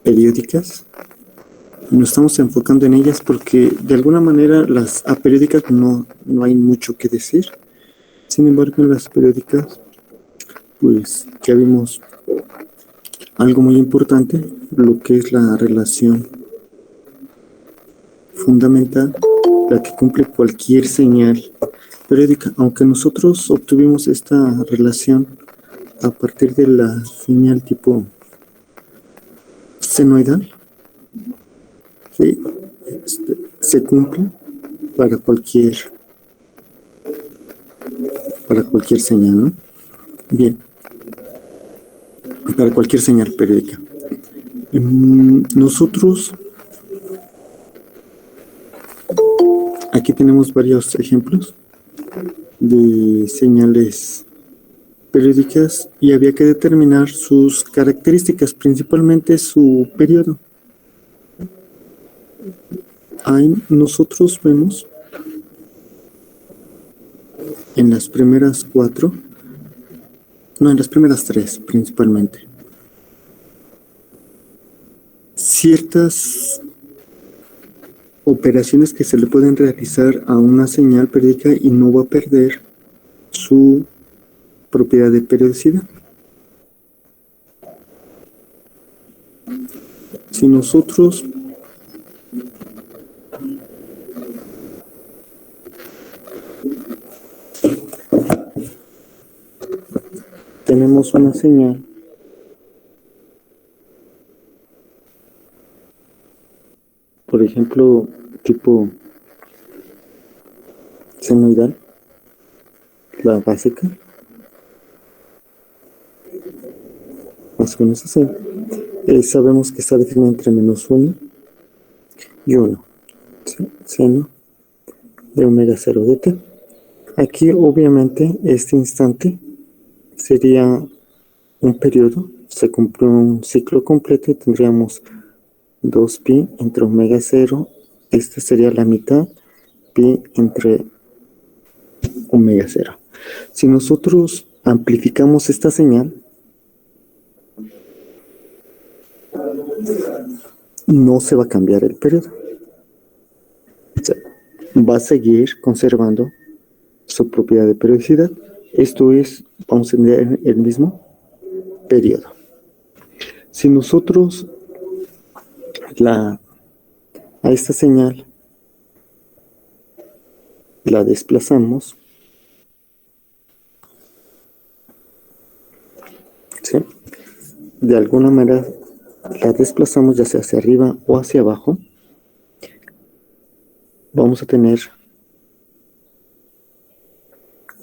periódicas. Nos estamos enfocando en ellas porque de alguna manera las aperiódicas no hay mucho que decir. Sin embargo, en las periódicas, pues ya vimos algo muy importante, lo que es la relación fundamental, la que cumple cualquier señal periódica. Aunque nosotros obtuvimos esta relación a partir de la señal tipo senoidal, ¿sí? Se cumple para cualquier señal, ¿no? Bien, para cualquier señal periódica. Nosotros aquí tenemos varios ejemplos de señales periódicas y había que determinar sus características, principalmente su periodo. Ahí nosotros vemos en las primeras en las primeras tres principalmente, ciertas operaciones que se le pueden realizar a una señal periódica y no va a perder su propiedad de periodicidad. Si nosotros tenemos una señal por ejemplo tipo senoidal, la básica, más o menos así, sabemos que está definida entre -1 y 1, ¿sí? Seno de omega 0 de t. Aquí obviamente este instante sería un periodo, se cumplió un ciclo completo y tendríamos 2pi entre omega 0, esta sería la mitad, pi entre omega 0. Si nosotros amplificamos esta señal, no se va a cambiar el periodo. O sea, va a seguir conservando su propiedad de periodicidad. Esto es, vamos a tener el mismo periodo. Si nosotros a esta señal la desplazamos, ¿sí? De alguna manera la desplazamos ya sea hacia arriba o hacia abajo, vamos a tener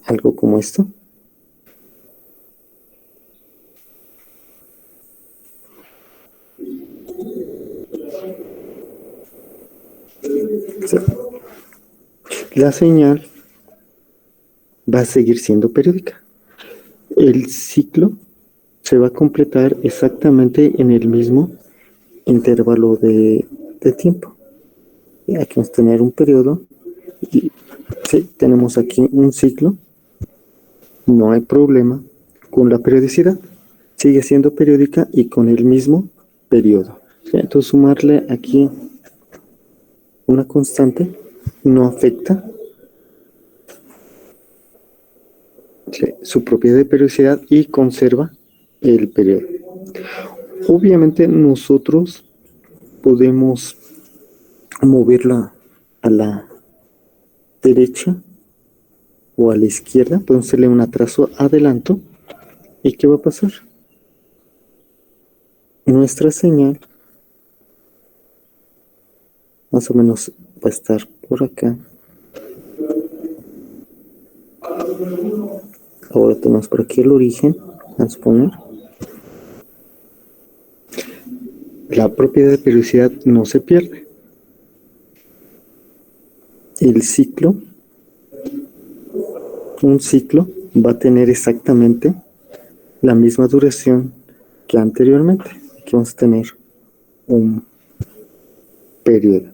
algo como esto. ¿Sí? La señal va a seguir siendo periódica. El ciclo se va a completar exactamente en el mismo intervalo de tiempo. Y aquí vamos a tener un periodo y sí, tenemos aquí un ciclo. No hay problema con la periodicidad. Sigue siendo periódica y con el mismo periodo. Entonces sumarle aquí una constante no afecta su propiedad de periodicidad y conserva el periodo. Obviamente nosotros podemos moverla a la derecha o a la izquierda, podemos hacerle un atraso adelanto. ¿Y qué va a pasar? Nuestra señal más o menos va a estar por acá. Ahora tenemos por aquí el origen, vamos a poner. La propiedad de periodicidad no se pierde. El ciclo, un ciclo va a tener exactamente la misma duración que anteriormente. Aquí vamos a tener un periodo.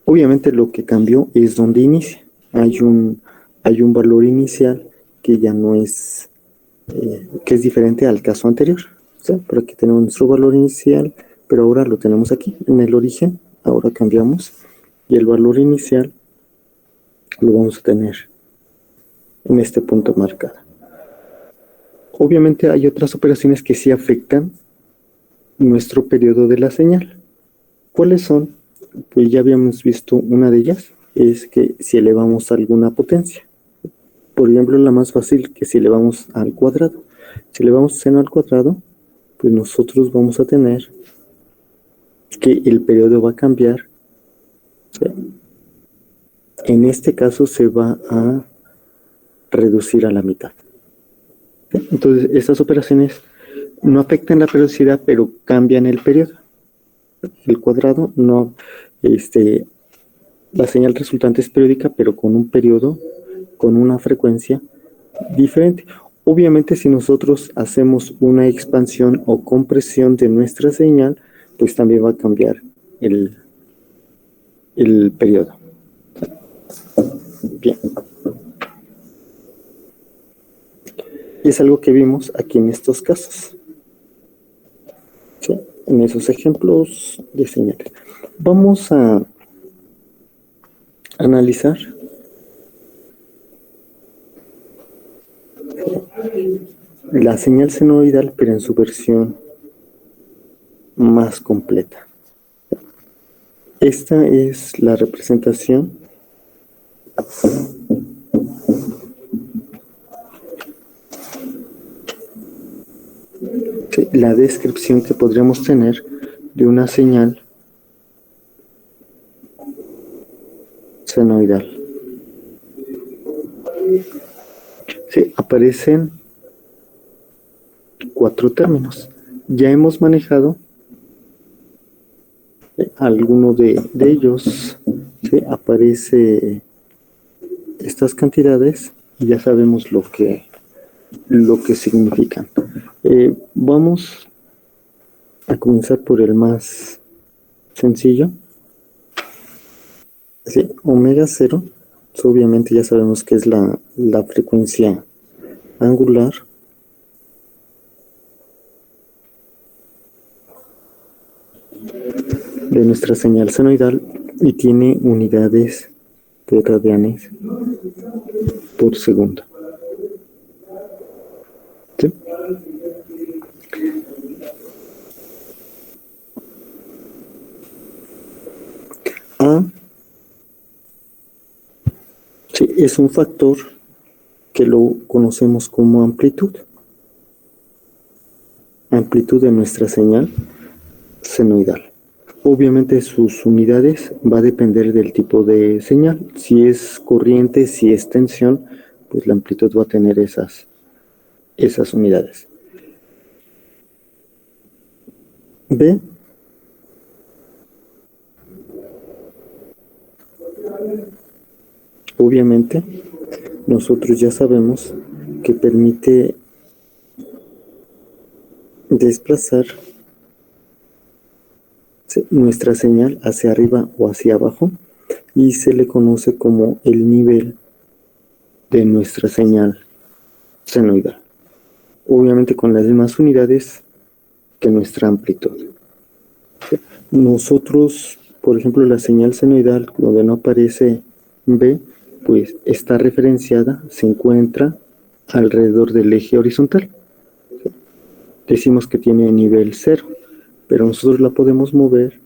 Obviamente lo que cambió es donde inicia. Hay un valor inicial que ya no es, que es diferente al caso anterior. O sea, por aquí tenemos nuestro valor inicial, pero ahora lo tenemos aquí, en el origen. Ahora cambiamos y el valor inicial lo vamos a tener en este punto marcado. Obviamente hay otras operaciones que sí afectan nuestro periodo de la señal. ¿Cuáles son? Pues ya habíamos visto una de ellas, es que si elevamos alguna potencia. Por ejemplo, la más fácil, que si elevamos al cuadrado. Si elevamos seno al cuadrado, pues nosotros vamos a tener que el periodo va a cambiar. ¿Sí? En este caso se va a reducir a la mitad. ¿Sí? Entonces, estas operaciones no afectan la periodicidad, pero cambian el periodo. El cuadrado no, la señal resultante es periódica, pero con un periodo, con una frecuencia diferente. Obviamente, si nosotros hacemos una expansión o compresión de nuestra señal, pues también va a cambiar el periodo. Bien. Y es algo que vimos aquí en estos casos. ¿Sí? En esos ejemplos de señales. Vamos a analizar la señal senoidal, pero en su versión más completa. Esta es la representación la descripción que podríamos tener de una señal senoidal. Sí, aparecen 4 términos. Ya hemos manejado alguno de ellos. ¿Sí? Aparece estas cantidades y ya sabemos lo que significan. Vamos a comenzar por el más sencillo. Sí, omega 0, obviamente ya sabemos que es la frecuencia angular de nuestra señal senoidal y tiene unidades de radianes por segundo. ¿Sí? A sí, es un factor que lo conocemos como amplitud. Amplitud de nuestra señal senoidal. Obviamente sus unidades va a depender del tipo de señal. Si es corriente, si es tensión, pues la amplitud va a tener esas unidades. B obviamente nosotros ya sabemos que permite desplazar nuestra señal hacia arriba o hacia abajo y se le conoce como el nivel de nuestra señal senoidal. Obviamente con las mismas unidades que nuestra amplitud. Nosotros, por ejemplo, la señal senoidal, donde no aparece B, pues está referenciada, se encuentra alrededor del eje horizontal. Decimos que tiene nivel 0, pero nosotros la podemos mover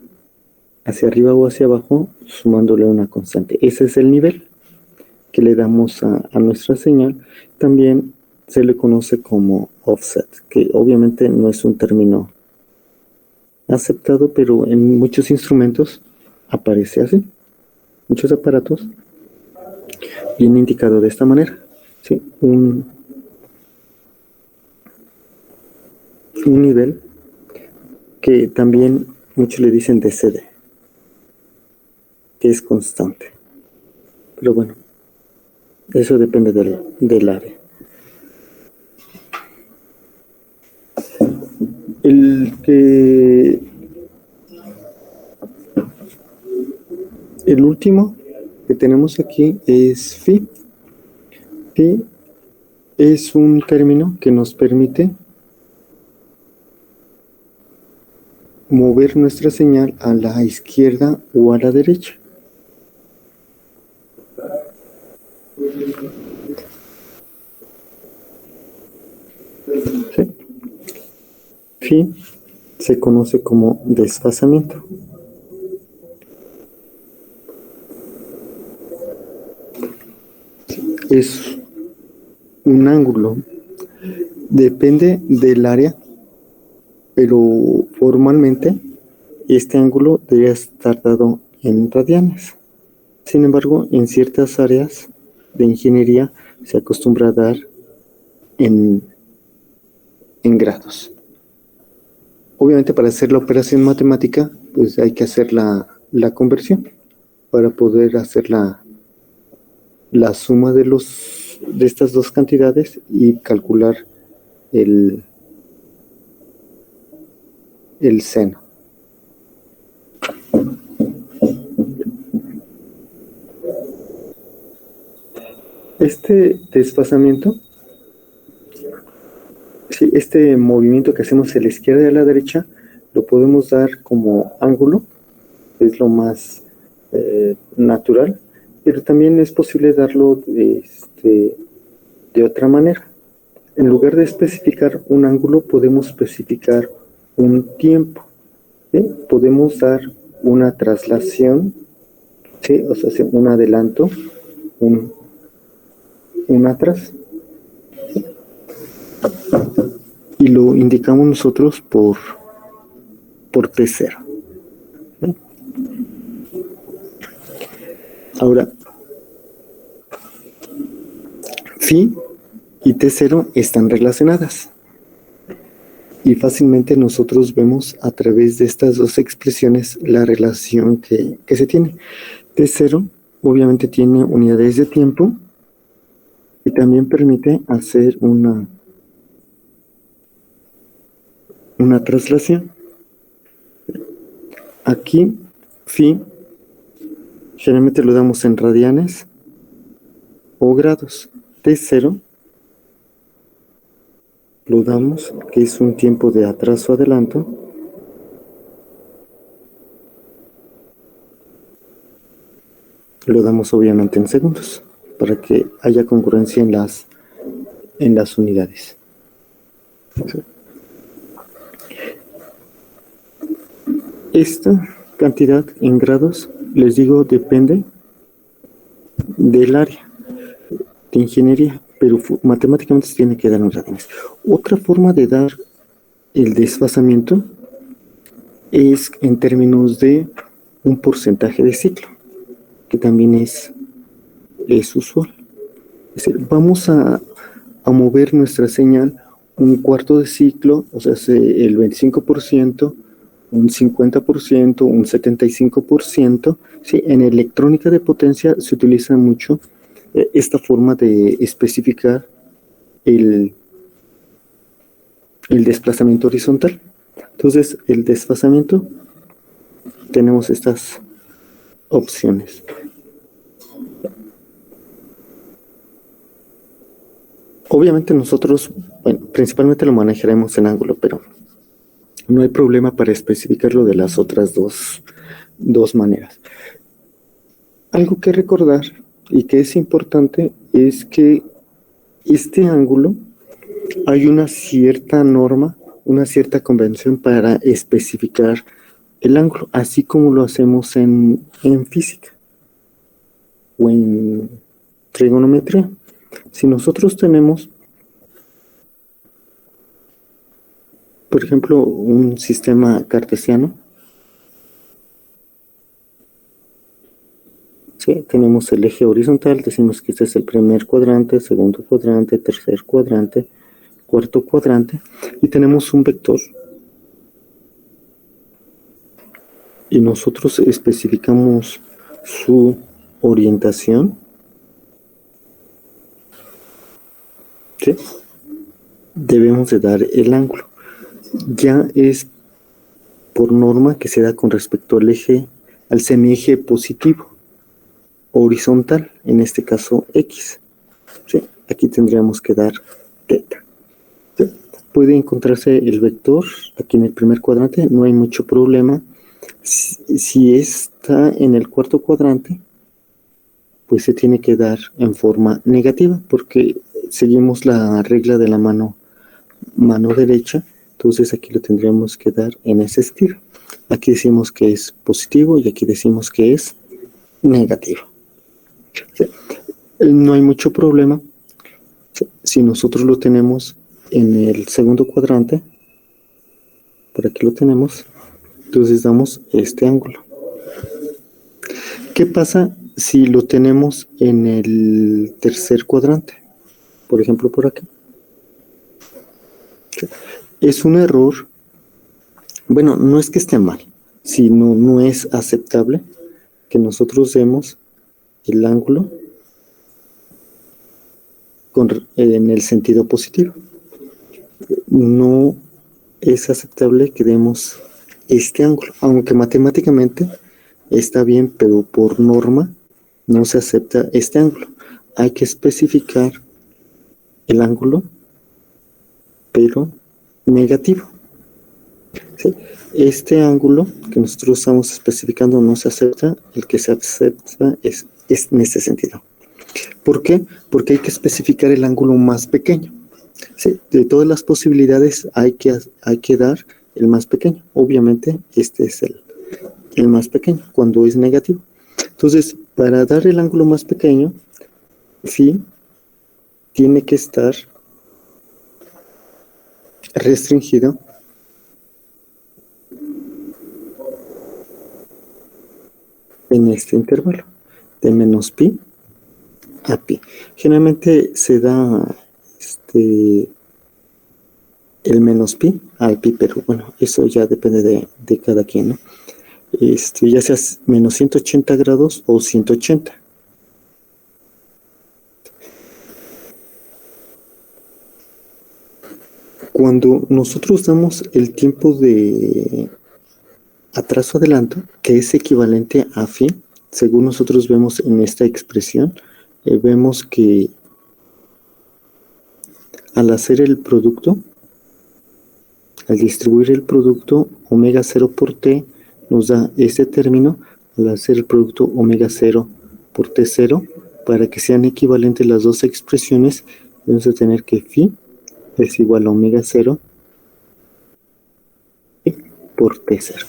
hacia arriba o hacia abajo sumándole una constante. Ese es el nivel que le damos a nuestra señal. También se le conoce como offset, que obviamente no es un término aceptado, pero en muchos instrumentos aparece así. Muchos aparatos viene indicado de esta manera. ¿Sí? Un nivel que también muchos le dicen DCD, que es constante. Pero bueno, eso depende del área. El último que tenemos aquí es phi. Phi es un término que nos permite mover nuestra señal a la izquierda o a la derecha. ¿Sí? Phi se conoce como desfasamiento. Es un ángulo, depende del área, pero formalmente este ángulo debería estar dado en radianes. Sin embargo, en ciertas áreas de ingeniería se acostumbra a dar en grados. Obviamente, para hacer la operación matemática, pues hay que hacer la conversión para poder hacer la suma de estas dos cantidades y calcular el seno. Este desfasamiento, este movimiento que hacemos de la izquierda y a la derecha, lo podemos dar como ángulo, es lo más natural, pero también es posible darlo de otra manera. En lugar de especificar un ángulo, podemos especificar un tiempo. ¿Sí? Podemos dar una traslación, ¿sí? O sea, un adelanto, un atrás. Y lo indicamos nosotros por T0. ¿Sí? Ahora, phi y T0 están relacionadas. Y fácilmente nosotros vemos a través de estas dos expresiones la relación que se tiene. T0 obviamente tiene unidades de tiempo y también permite hacer una traslación. Aquí, phi, generalmente lo damos en radianes o grados. T0 lo damos, que es un tiempo de atraso o adelanto, lo damos obviamente en segundos, para que haya congruencia en las unidades. Esta cantidad en grados, les digo, depende del área de ingeniería, pero matemáticamente se tiene que dar en radianes. Otra forma de dar el desfasamiento es en términos de un porcentaje de ciclo, que también es usual. Es decir, vamos a mover nuestra señal un cuarto de ciclo, o sea, el 25%, un 50%, un 75%. ¿Sí? En electrónica de potencia se utiliza mucho esta forma de especificar el desplazamiento horizontal. Entonces, el desfasamiento, tenemos estas opciones. Obviamente nosotros, bueno, principalmente lo manejaremos en ángulo, pero no hay problema para especificarlo de las otras dos maneras. Algo que recordar y que es importante es que este ángulo, hay una cierta norma, una cierta convención para especificar el ángulo, así como lo hacemos en física o en trigonometría. Si nosotros tenemos, por ejemplo, un sistema cartesiano, ¿sí? Tenemos el eje horizontal, decimos que este es el primer cuadrante, segundo cuadrante, tercer cuadrante, cuarto cuadrante, y tenemos un vector. Y nosotros especificamos su orientación. ¿Sí? Debemos de dar el ángulo. Ya es por norma que se da con respecto al eje, al semieje positivo, horizontal, en este caso X. ¿Sí? Aquí tendríamos que dar teta. ¿Sí? puede encontrarse el vector aquí en el primer cuadrante, no hay mucho problema. Si está en el cuarto cuadrante, pues se tiene que dar en forma negativa, porque seguimos la regla de la mano derecha, entonces aquí lo tendríamos que dar en ese estilo. Aquí decimos que es positivo y aquí decimos que es negativo. No hay mucho problema. Si nosotros lo tenemos en el segundo cuadrante, por aquí lo tenemos, entonces damos este ángulo. ¿Qué pasa si lo tenemos en el tercer cuadrante? Por ejemplo, por acá. Es un error. Bueno, no es que esté mal, sino no es aceptable que nosotros demos el ángulo en el sentido positivo. No es aceptable que demos este ángulo, aunque matemáticamente está bien, pero por norma no se acepta este ángulo. Hay que especificar el ángulo, pero negativo. ¿Sí? Este ángulo que nosotros estamos especificando no se acepta, el que se acepta es en este sentido. ¿Por qué? Porque hay que especificar el ángulo más pequeño. Sí, de todas las posibilidades hay que dar el más pequeño. Obviamente este es el más pequeño cuando es negativo. Entonces, para dar el ángulo más pequeño, phi tiene que estar restringido en este intervalo de menos pi a pi. Generalmente se da el menos pi al pi, pero bueno, eso ya depende de cada quien, ¿no? Ya sea menos 180 grados o 180. Cuando nosotros damos el tiempo de atraso-adelanto, que es equivalente a phi, según nosotros vemos en esta expresión, vemos que al hacer el producto, al distribuir el producto, omega 0 por t nos da este término, al hacer el producto omega 0 por t0, para que sean equivalentes las dos expresiones, vamos a tener que phi es igual a omega 0 por t0.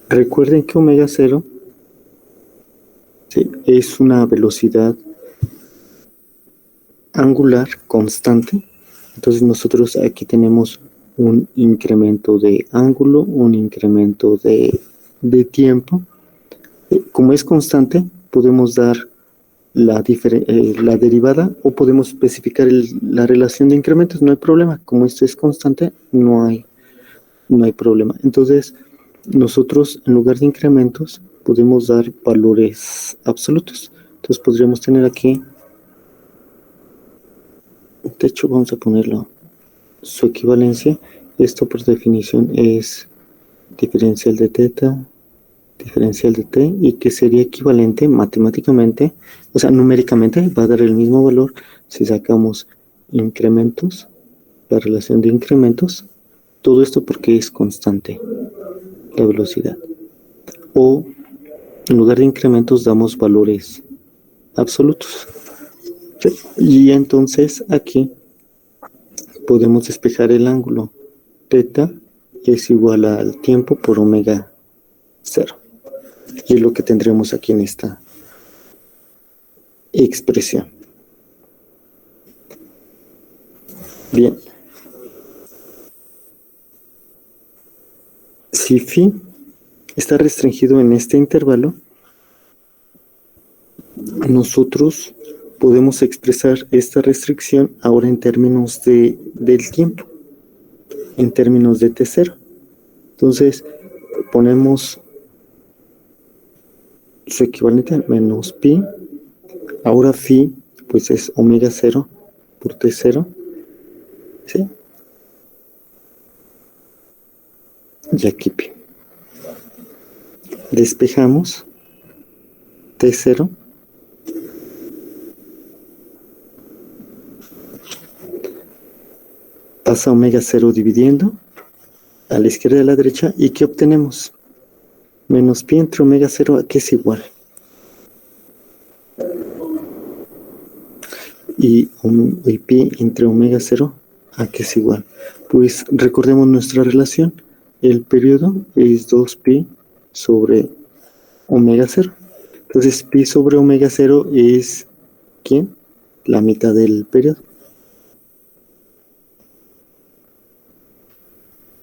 Recuerden que omega 0 ¿sí? Es una velocidad angular constante. Entonces nosotros aquí tenemos un incremento de ángulo, un incremento de tiempo. Como es constante, podemos dar la derivada o podemos especificar la relación de incrementos, no hay problema. Como esto es constante, no hay problema. Entonces, nosotros en lugar de incrementos podemos dar valores absolutos. Entonces podríamos tener aquí, de hecho vamos a ponerlo su equivalencia. Esto por definición es diferencial de teta, diferencial de t, y que sería equivalente matemáticamente, o sea, numéricamente va a dar el mismo valor si sacamos incrementos, la relación de incrementos, todo esto porque es constante la velocidad. O en lugar de incrementos damos valores absolutos. Y entonces aquí podemos despejar el ángulo teta es igual al tiempo por omega 0. Y es lo que tendremos aquí en esta expresión. Bien. Si phi está restringido en este intervalo, nosotros podemos expresar esta restricción ahora en términos del tiempo, en términos de t0. Entonces, ponemos su equivalente menos pi. Ahora phi, pues es omega 0 por t0. ¿Sí? Y aquí pi. Despejamos. T0 pasa omega 0 dividiendo a la izquierda y a la derecha. ¿Y qué obtenemos? Menos pi entre omega 0 a qué es igual. Y pi entre omega 0 a qué es igual. Pues recordemos nuestra relación. El periodo es 2pi sobre omega 0. Entonces pi sobre omega 0 es ¿quién? La mitad del periodo.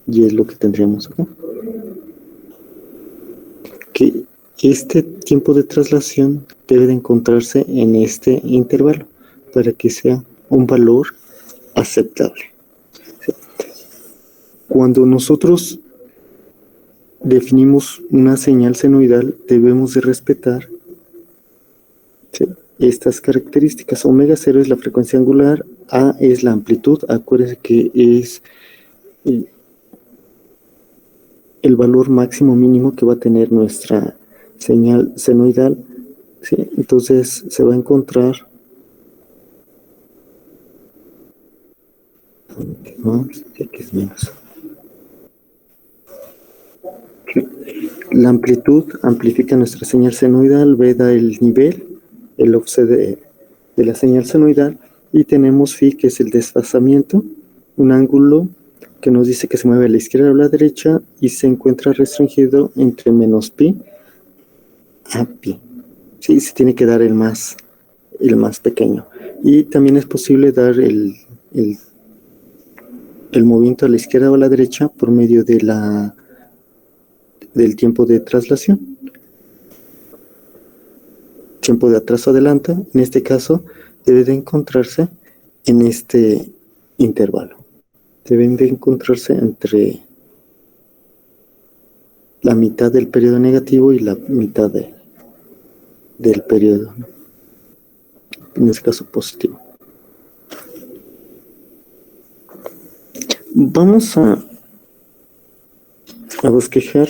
Y es lo que tendríamos acá. Que este tiempo de traslación debe de encontrarse en este intervalo para que sea un valor aceptable. Cuando nosotros definimos una señal senoidal, debemos de respetar, ¿sí?, estas características. Omega 0 es la frecuencia angular, A es la amplitud. Acuérdense que es el valor máximo mínimo que va a tener nuestra señal senoidal, ¿sí? Entonces se va a encontrar más, que es menos. La amplitud amplifica nuestra señal senoidal, B da el nivel, el offset de la señal senoidal, y tenemos phi, que es el desfasamiento, un ángulo que nos dice que se mueve a la izquierda o a la derecha y se encuentra restringido entre menos pi a pi. Sí, se tiene que dar el más pequeño. Y también es posible dar el movimiento a la izquierda o a la derecha por medio de del tiempo de traslación. Tiempo de atraso adelanta, en este caso, debe de encontrarse en este intervalo. Deben de encontrarse entre la mitad del periodo negativo y la mitad del periodo, en este caso positivo. Vamos a bosquejar,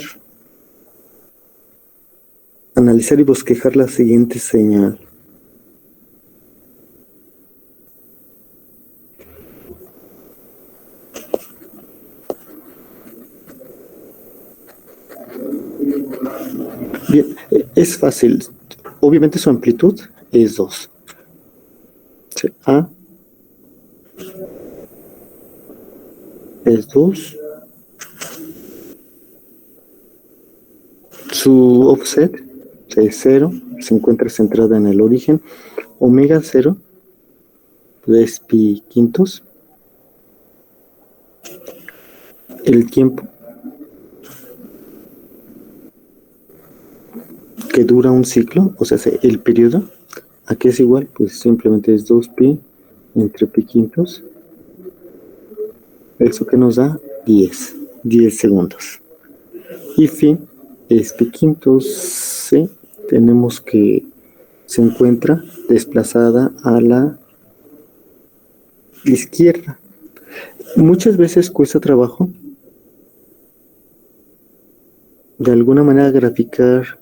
analizar y bosquejar la siguiente señal. Bien, es fácil. Obviamente su amplitud es 2. A es 2. Su offset es 0. Se encuentra centrada en el origen. Omega 0 es pi quintos. El tiempo que dura un ciclo, o sea, el periodo, ¿a qué es igual? Pues simplemente es 2pi entre pi quintos. Eso que nos da 10 segundos. Y phi es pi quintos, ¿sí? Tenemos que se encuentra desplazada a la izquierda. Muchas veces cuesta trabajo de alguna manera graficar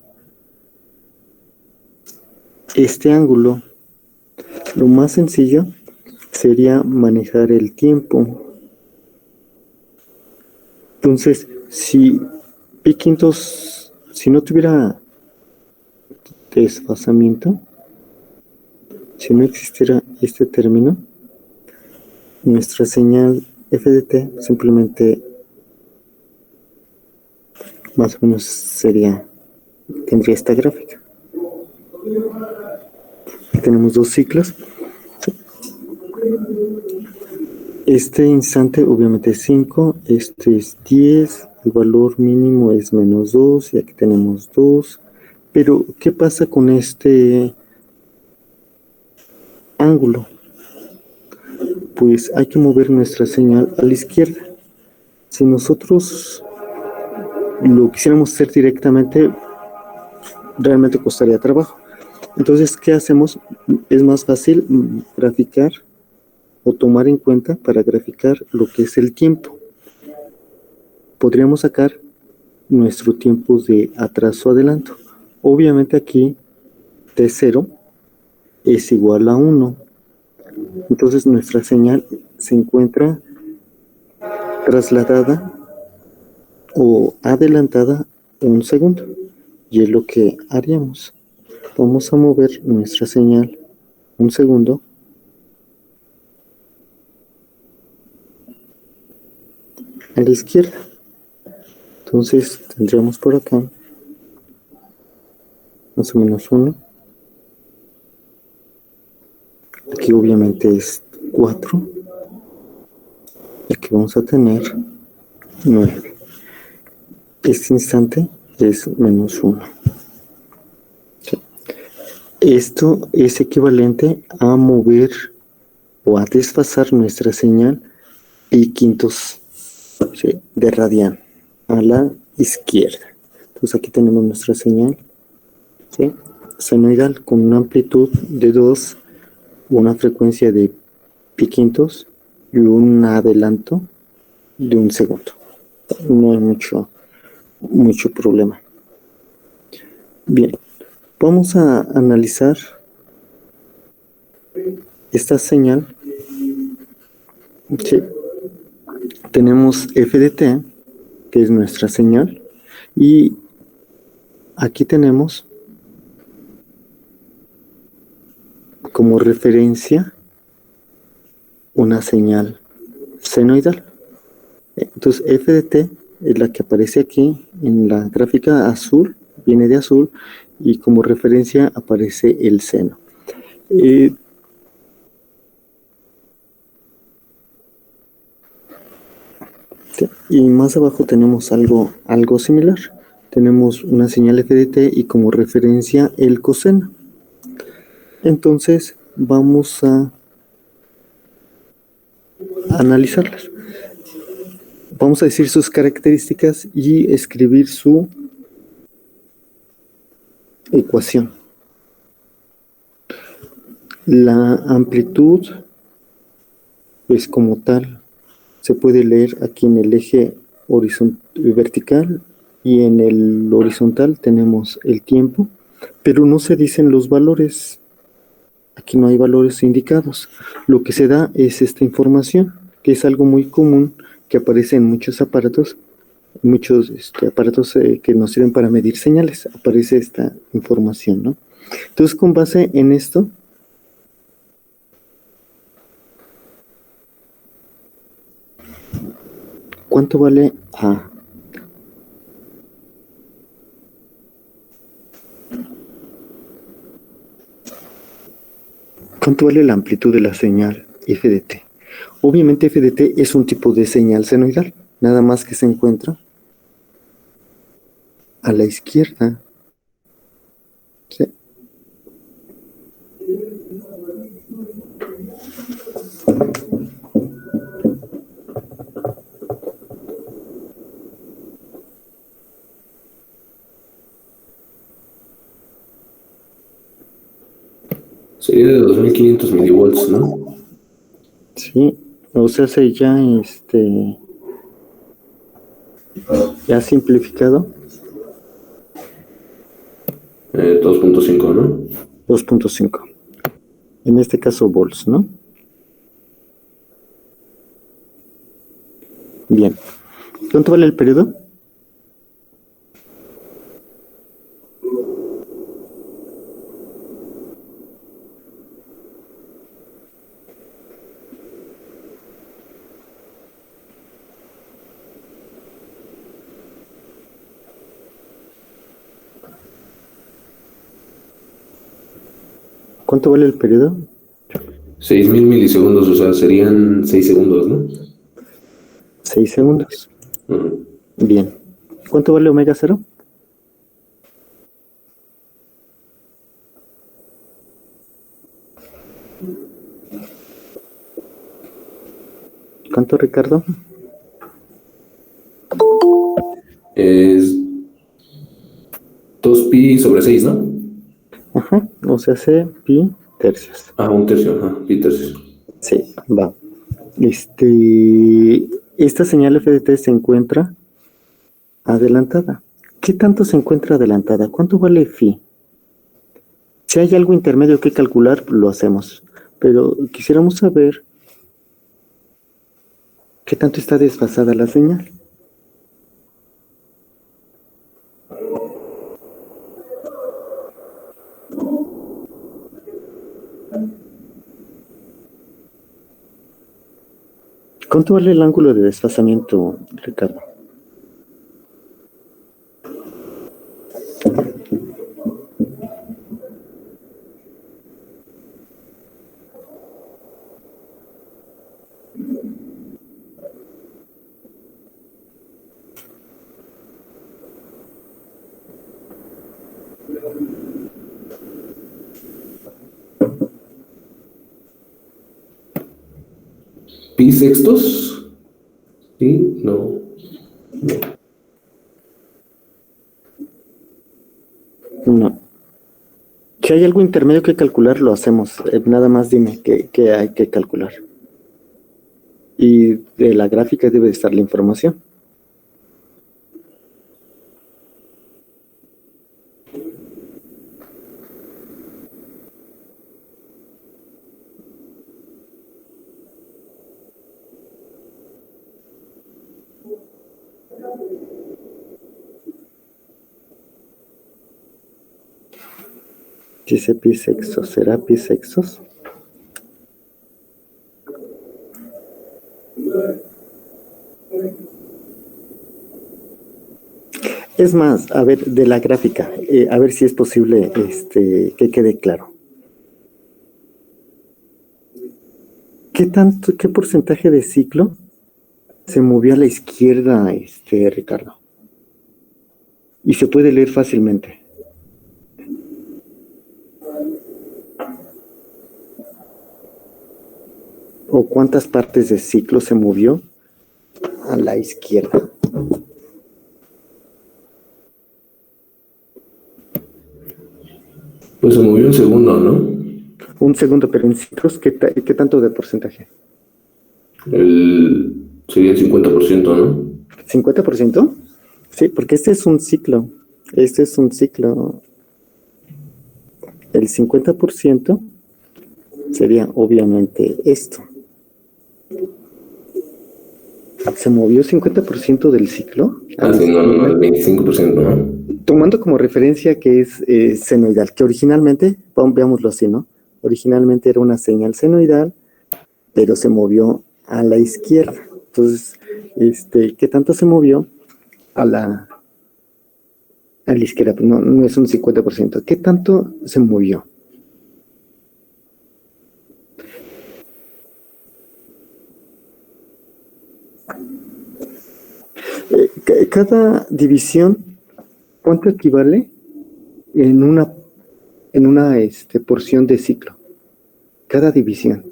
este ángulo. Lo más sencillo sería manejar el tiempo. Entonces, si pi quintos, si no tuviera desfasamiento, si no existiera este término, nuestra señal f de t simplemente más o menos tendría esta gráfica. Tenemos dos ciclos. Este instante obviamente es 5, este es 10, el valor mínimo es menos 2 y aquí tenemos 2. Pero, ¿qué pasa con este ángulo? Pues hay que mover nuestra señal a la izquierda. Si nosotros lo quisiéramos hacer directamente, realmente costaría trabajo. Entonces, ¿qué hacemos? Es más fácil graficar o tomar en cuenta para graficar lo que es el tiempo. Podríamos sacar nuestro tiempo de atraso adelanto. Obviamente aquí T0 es igual a 1. Entonces nuestra señal se encuentra trasladada o adelantada un segundo. Y es lo que haríamos. Vamos a mover nuestra señal un segundo. A la izquierda. Entonces tendríamos por acá más o menos 1. Aquí obviamente es 4. Y aquí vamos a tener 9. Este instante es menos 1. ¿Sí? Esto es equivalente a mover o a desfasar nuestra señal pi quintos, ¿sí?, de radian a la izquierda. Entonces aquí tenemos nuestra señal, ¿sí?, senoidal con una amplitud de 2, una frecuencia de pi quintos y un adelanto de un segundo. No hay mucho problema. Bien, vamos a analizar esta señal. Sí. Tenemos f de t, que es nuestra señal, y aquí tenemos como referencia una señal senoidal. Entonces f de t es la que aparece aquí en la gráfica azul, viene de azul, y como referencia aparece el seno. Y más abajo tenemos algo similar. Tenemos una señal f de t y como referencia el coseno. Entonces vamos a analizarlas. Vamos a decir sus características y escribir su ecuación. La amplitud, pues como tal, se puede leer aquí en el eje vertical y en el horizontal tenemos el tiempo, pero no se dicen los valores. Aquí no hay valores indicados. Lo que se da es esta información, que es algo muy común que aparece en muchos aparatos, aparatos que nos sirven para medir señales. Aparece esta información, ¿no? Entonces, con base en esto, ¿cuánto vale A? ¿Cuánto vale la amplitud de la señal f de t? Obviamente f de t es un tipo de señal senoidal, nada más que se encuentra a la izquierda. ¿Sí? Sería de 2500 milivolts, ¿no? Sí, o sea, ya simplificado. 2.5, ¿no? 2.5. En este caso volts, ¿no? Bien. ¿Cuánto vale el periodo? ¿Cuánto vale el periodo? 6000 milisegundos, o sea, serían 6 segundos, ¿no? 6 segundos. Uh-huh. Bien. ¿Cuánto vale omega 0? ¿Cuánto, Ricardo? Es 2pi sobre 6, ¿no? Ajá, o sea, hace pi tercios. Ah, un tercio, ajá, pi tercios. Sí, va. Esta señal f de t se encuentra adelantada. ¿Qué tanto se encuentra adelantada? ¿Cuánto vale phi? Si hay algo intermedio que calcular, lo hacemos. Pero quisiéramos saber qué tanto está desfasada la señal. ¿Cuánto vale el ángulo de desfasamiento, Ricardo? ¿Pi sextos? Sí, no. No. Si hay algo intermedio que calcular, lo hacemos. Nada más dime qué hay que calcular. Y de la gráfica debe estar la información. Dice pi sextos. ¿Será pi sextos? Es más, a ver, de la gráfica, a ver si es posible que quede claro. ¿Qué porcentaje de ciclo se movió a la izquierda, Ricardo? Y se puede leer fácilmente. ¿O cuántas partes de ciclo se movió a la izquierda? Pues se movió un segundo, ¿no? Un segundo, pero en ciclos, ¿qué tanto de porcentaje? Sería el 50%, ¿no? ¿50%? Sí, porque este es un ciclo. Este es un ciclo. El 50% sería obviamente esto. ¿Se movió 50% del ciclo? Sí, no, el 25%, ¿no? Tomando como referencia que es senoidal, que originalmente, veámoslo así, ¿no? Originalmente era una señal senoidal, pero se movió a la izquierda. Entonces, ¿qué tanto se movió a la izquierda? No es un 50%. ¿Qué tanto se movió? Cada división, ¿cuánto equivale en una porción de ciclo? Cada división.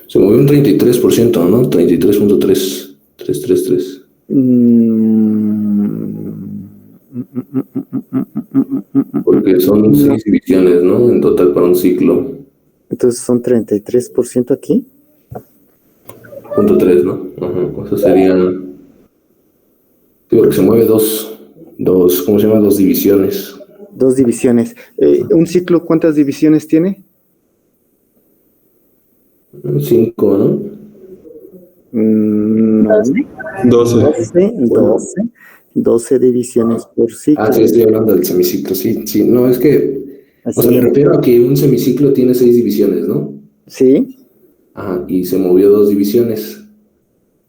Se movió un 33%, ¿no? 33.3333. Porque son 6 divisiones, ¿no? En total para un ciclo. Entonces son 33% aquí. .3, ¿no? Ajá. Eso serían... Digo que se mueve ¿cómo se llama? Dos divisiones. Dos divisiones. ¿Un ciclo cuántas divisiones tiene? 5, ¿no? No. 12 divisiones por ciclo. Sí, estoy hablando del semiciclo, sí. No, es que... O sea, me refiero a que un semiciclo tiene 6 divisiones, ¿no? Sí. Ajá, y se movió 2 divisiones.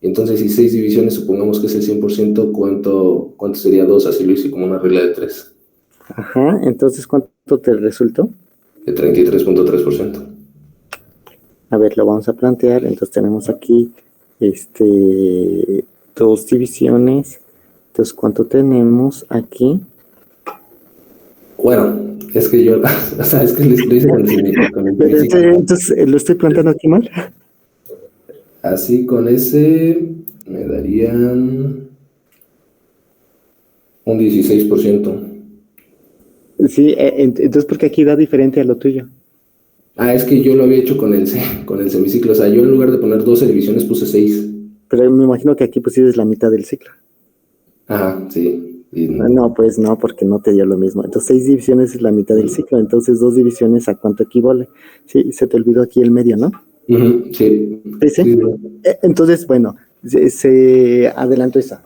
Entonces, si 6 divisiones, supongamos que es el 100%, ¿cuánto sería 2? Así lo hice como una regla de 3. Ajá, entonces, ¿cuánto te resultó? De 33.3%. A ver, lo vamos a plantear. Entonces tenemos aquí 2 divisiones. Entonces, ¿cuánto tenemos aquí? Bueno, es que yo, o sea, es que lo hice con el entonces, ¿lo estoy planteando aquí mal? Así con ese me darían un 16%. Sí, entonces, ¿por qué aquí da diferente a lo tuyo? Es que yo lo había hecho con el semiciclo. O sea, yo en lugar de poner 12 divisiones puse 6. Pero me imagino que aquí pusiste la mitad del ciclo. Ajá, sí. Y, No, pues no, porque no te dio lo mismo. Entonces, 6 divisiones es la mitad del ciclo. Entonces, 2 divisiones, ¿a cuánto equivale? Sí, se te olvidó aquí el medio, ¿no? ujú, sí, Sí, sí. sí, Entonces, bueno, se adelantó esa.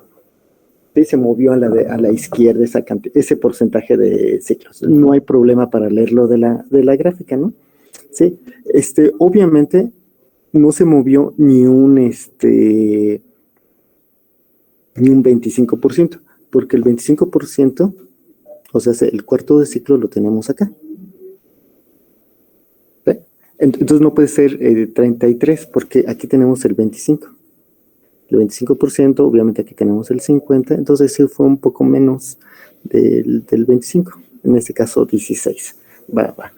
Sí, se movió a la izquierda ese porcentaje de ciclos. No hay problema para leerlo de la gráfica, ¿no? Sí, obviamente no se movió ni un 25%, porque el 25%, o sea, el cuarto de ciclo lo tenemos acá. ¿Ve? Entonces no puede ser 33, porque aquí tenemos el 25. El 25%, obviamente aquí tenemos el 50, entonces sí fue un poco menos del 25, en este caso 16. Va, va.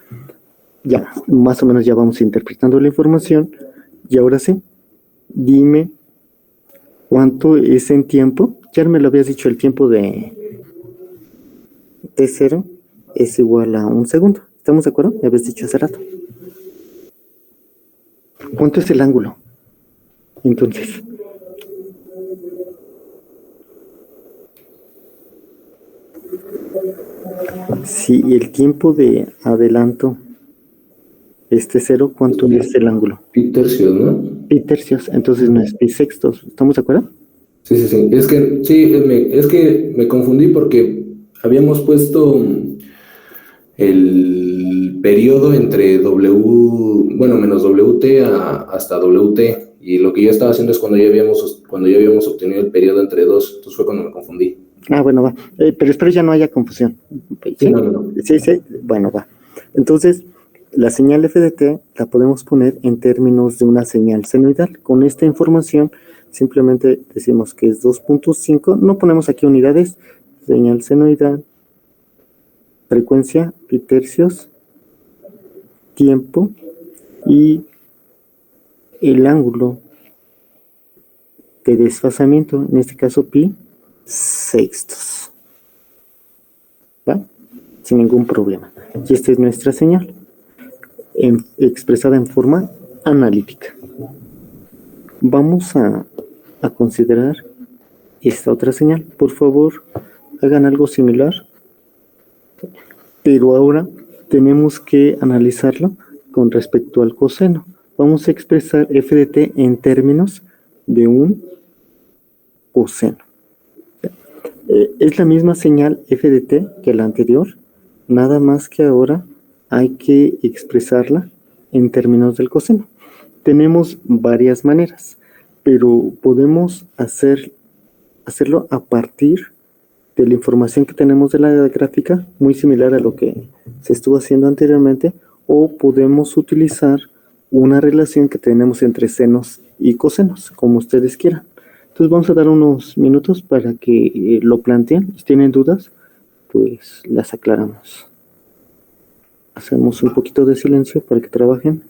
Ya, más o menos ya vamos interpretando la información. Y ahora sí, dime cuánto es en tiempo. Ya me lo habías dicho, el tiempo de T0 es igual a un segundo. ¿Estamos de acuerdo? Me habías dicho hace rato. ¿Cuánto es el ángulo? Entonces, si el tiempo de adelanto es T0, ¿cuánto es el ángulo? pi tercios, ¿no? Pi tercios, entonces no es pi sextos. ¿Estamos de acuerdo? Sí, sí, sí. Es que, sí, es que me confundí porque habíamos puesto el periodo entre bueno, menos WT hasta WT. Y lo que yo estaba haciendo es cuando ya habíamos obtenido el periodo entre dos. Entonces fue cuando me confundí. Ah, bueno, va. Pero espero ya no haya confusión. Sí, ¿Sí? no, no, no. Sí, sí. Bueno, va. Entonces, la señal f de t la podemos poner en términos de una señal senoidal. Con esta información, simplemente decimos que es 2.5. No ponemos aquí unidades. Señal senoidal, frecuencia, pi tercios, tiempo y el ángulo de desfasamiento, en este caso pi sextos. ¿Va? Sin ningún problema. Y esta es nuestra señal, expresada en forma analítica. Vamos a considerar esta otra señal. Por favor, hagan algo similar, pero ahora tenemos que analizarlo con respecto al coseno. Vamos a expresar f de t en términos de un coseno. Es la misma señal f de t que la anterior, nada más que ahora hay que expresarla en términos del coseno. Tenemos varias maneras, pero podemos hacerlo a partir de la información que tenemos de la gráfica, muy similar a lo que se estuvo haciendo anteriormente, o podemos utilizar una relación que tenemos entre senos y cosenos, como ustedes quieran. Entonces vamos a dar unos minutos para que lo planteen. Si tienen dudas, pues las aclaramos. Hacemos un poquito de silencio para que trabajen.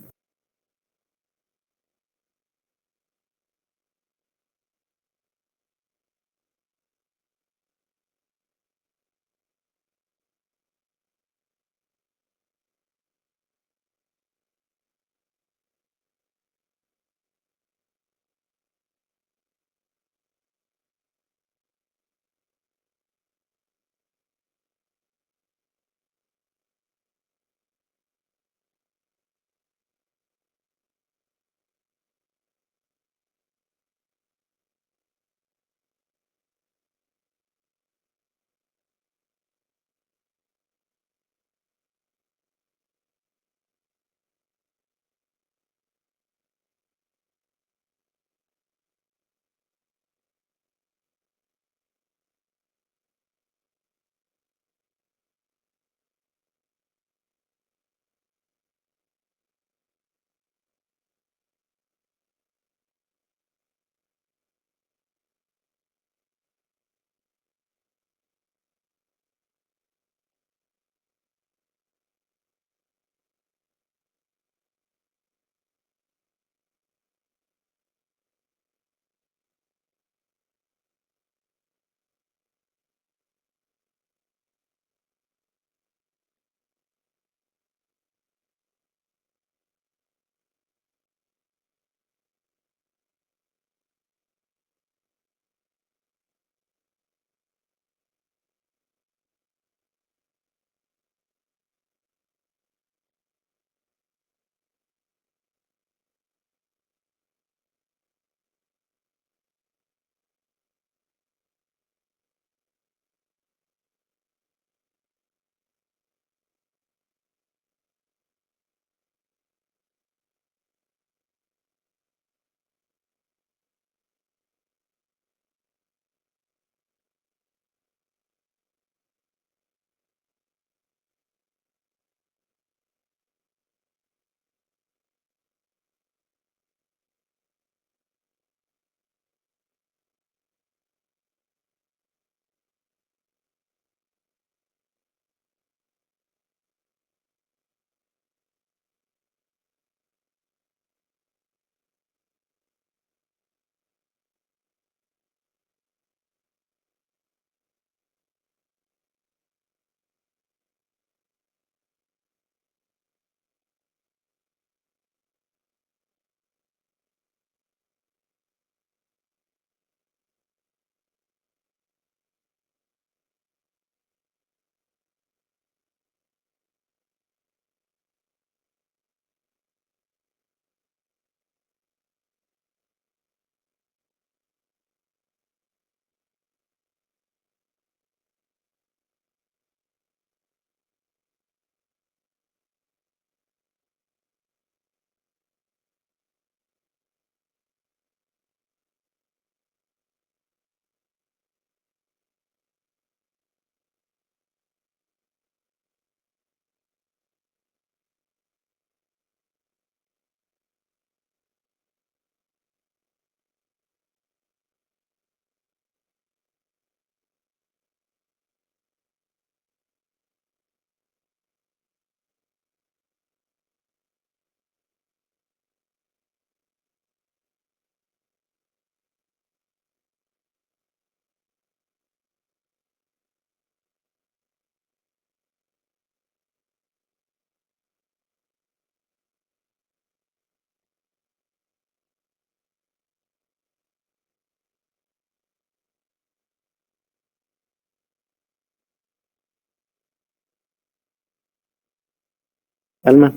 Alma,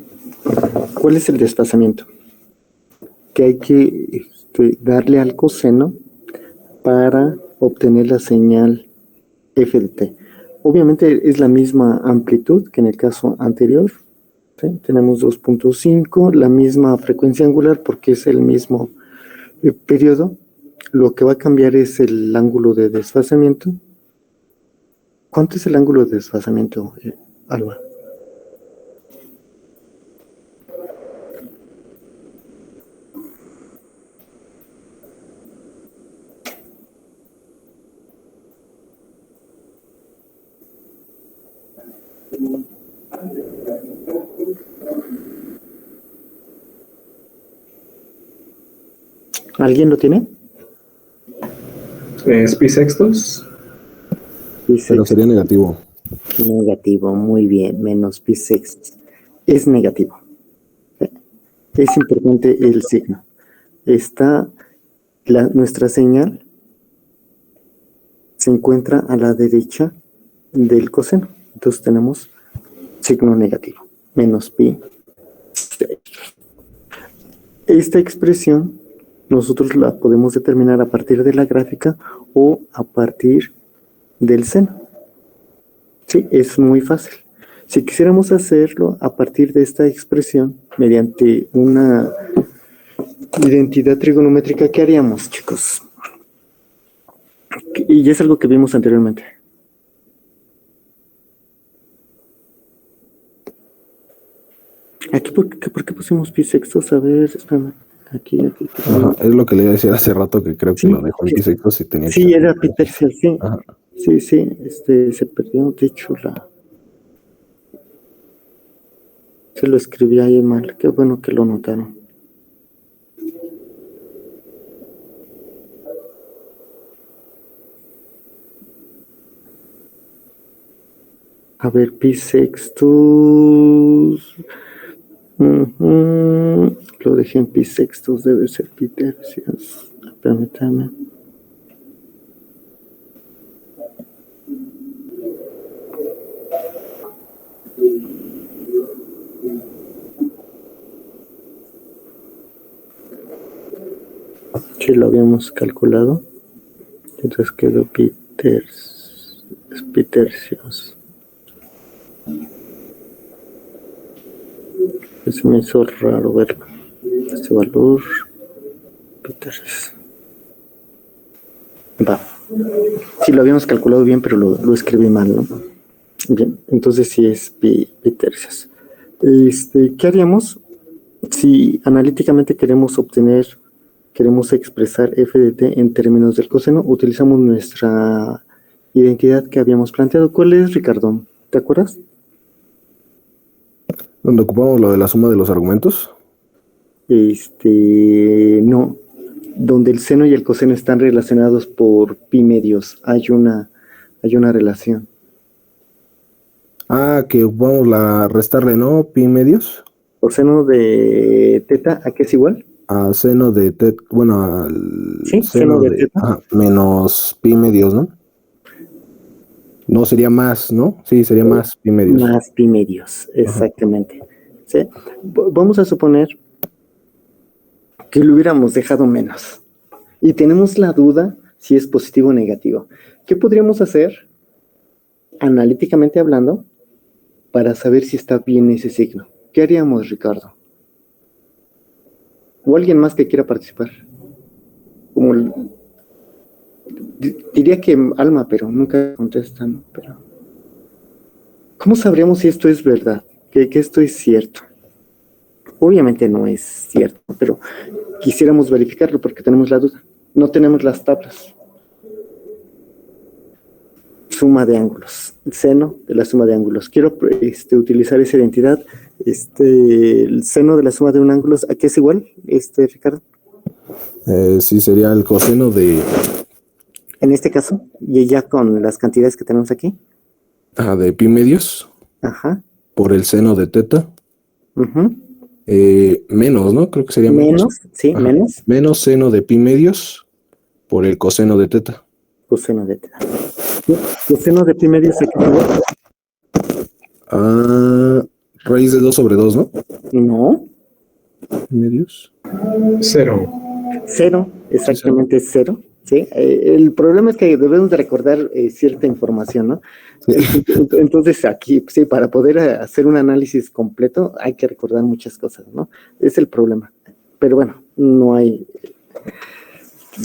¿cuál es el desfasamiento que hay que darle al coseno para obtener la señal f de t? Obviamente es la misma amplitud que en el caso anterior, ¿sí? Tenemos 2.5, la misma frecuencia angular porque es el mismo periodo. Lo que va a cambiar es el ángulo de desfasamiento. ¿Cuánto es el ángulo de desfasamiento, Alba? ¿Alguien lo tiene? ¿Es pi sextos? Pero sería negativo. Negativo, muy bien, menos pi sextos. Es negativo. Es importante el signo. Está nuestra señal se encuentra a la derecha del coseno. Entonces tenemos signo negativo, menos pi sextos. Esta expresión nosotros la podemos determinar a partir de la gráfica o a partir del seno. Sí, es muy fácil. Si quisiéramos hacerlo a partir de esta expresión, mediante una identidad trigonométrica, ¿qué haríamos, chicos? Y es algo que vimos anteriormente. Aquí, ¿por qué pusimos pi sextos? A ver, espérame. Aquí. Ajá, es lo que le iba a decir hace rato, que creo que lo dejó en pi sextos y tenía sí, que... era pi tercios, sí. Ajá. Sí, se perdió, de hecho, se lo escribí ahí mal. Qué bueno que lo notaron. A ver, pi sextos. Lo dejé en pi sextos, debe ser pi tercios. Permítame. Sí, lo habíamos calculado. Entonces quedó pi tercios. Se me hizo raro verlo. Este valor. Pi tercios. Va. Sí, lo habíamos calculado bien, pero lo escribí mal, ¿no? Bien, entonces sí es pi tercios. ¿Qué haríamos si analíticamente queremos expresar f de t en términos del coseno? Utilizamos nuestra identidad que habíamos planteado. ¿Cuál es, Ricardo? ¿Te acuerdas? ¿Donde ocupamos lo de la suma de los argumentos? No. Donde el seno y el coseno están relacionados por pi medios. Hay una relación. Ah, que ocupamos restarle, ¿no? Pi medios. Coseno de teta, ¿a qué es igual? A seno de teta, bueno, al sí, seno de teta. Menos pi medios, ¿no? No, sería más, ¿no? Sí, sería más pi medios. Más pi medios, exactamente. ¿Sí? Vamos a suponer que lo hubiéramos dejado menos. Y tenemos la duda si es positivo o negativo. ¿Qué podríamos hacer, analíticamente hablando, para saber si está bien ese signo? ¿Qué haríamos, Ricardo? ¿O alguien más que quiera participar? Diría que Alma, pero nunca contesta, ¿no? Pero, ¿cómo sabríamos si esto es verdad? Que esto es cierto. Obviamente no es cierto, pero quisiéramos verificarlo porque tenemos la duda. No tenemos las tablas. Suma de ángulos. Seno de la suma de ángulos. Quiero utilizar esa identidad. El seno de la suma de un ángulo, ¿a qué es igual, Ricardo? Sí, sería el coseno de... En este caso, y ya con las cantidades que tenemos aquí. de pi medios. Ajá. Por el seno de teta. Menos, ¿no? Creo que sería menos. Sí, menos. Menos seno de pi medios por el coseno de teta. Coseno de teta. Coseno de pi medios, ¿a qué es igual? Raíz de 2 sobre 2, ¿no? No, Medios. 0. cero, exactamente cero. ¿Sí? El problema es que debemos de recordar cierta información, ¿no? Sí. Entonces aquí, sí, para poder hacer un análisis completo hay que recordar muchas cosas, ¿no? Es el problema. Pero bueno, no hay...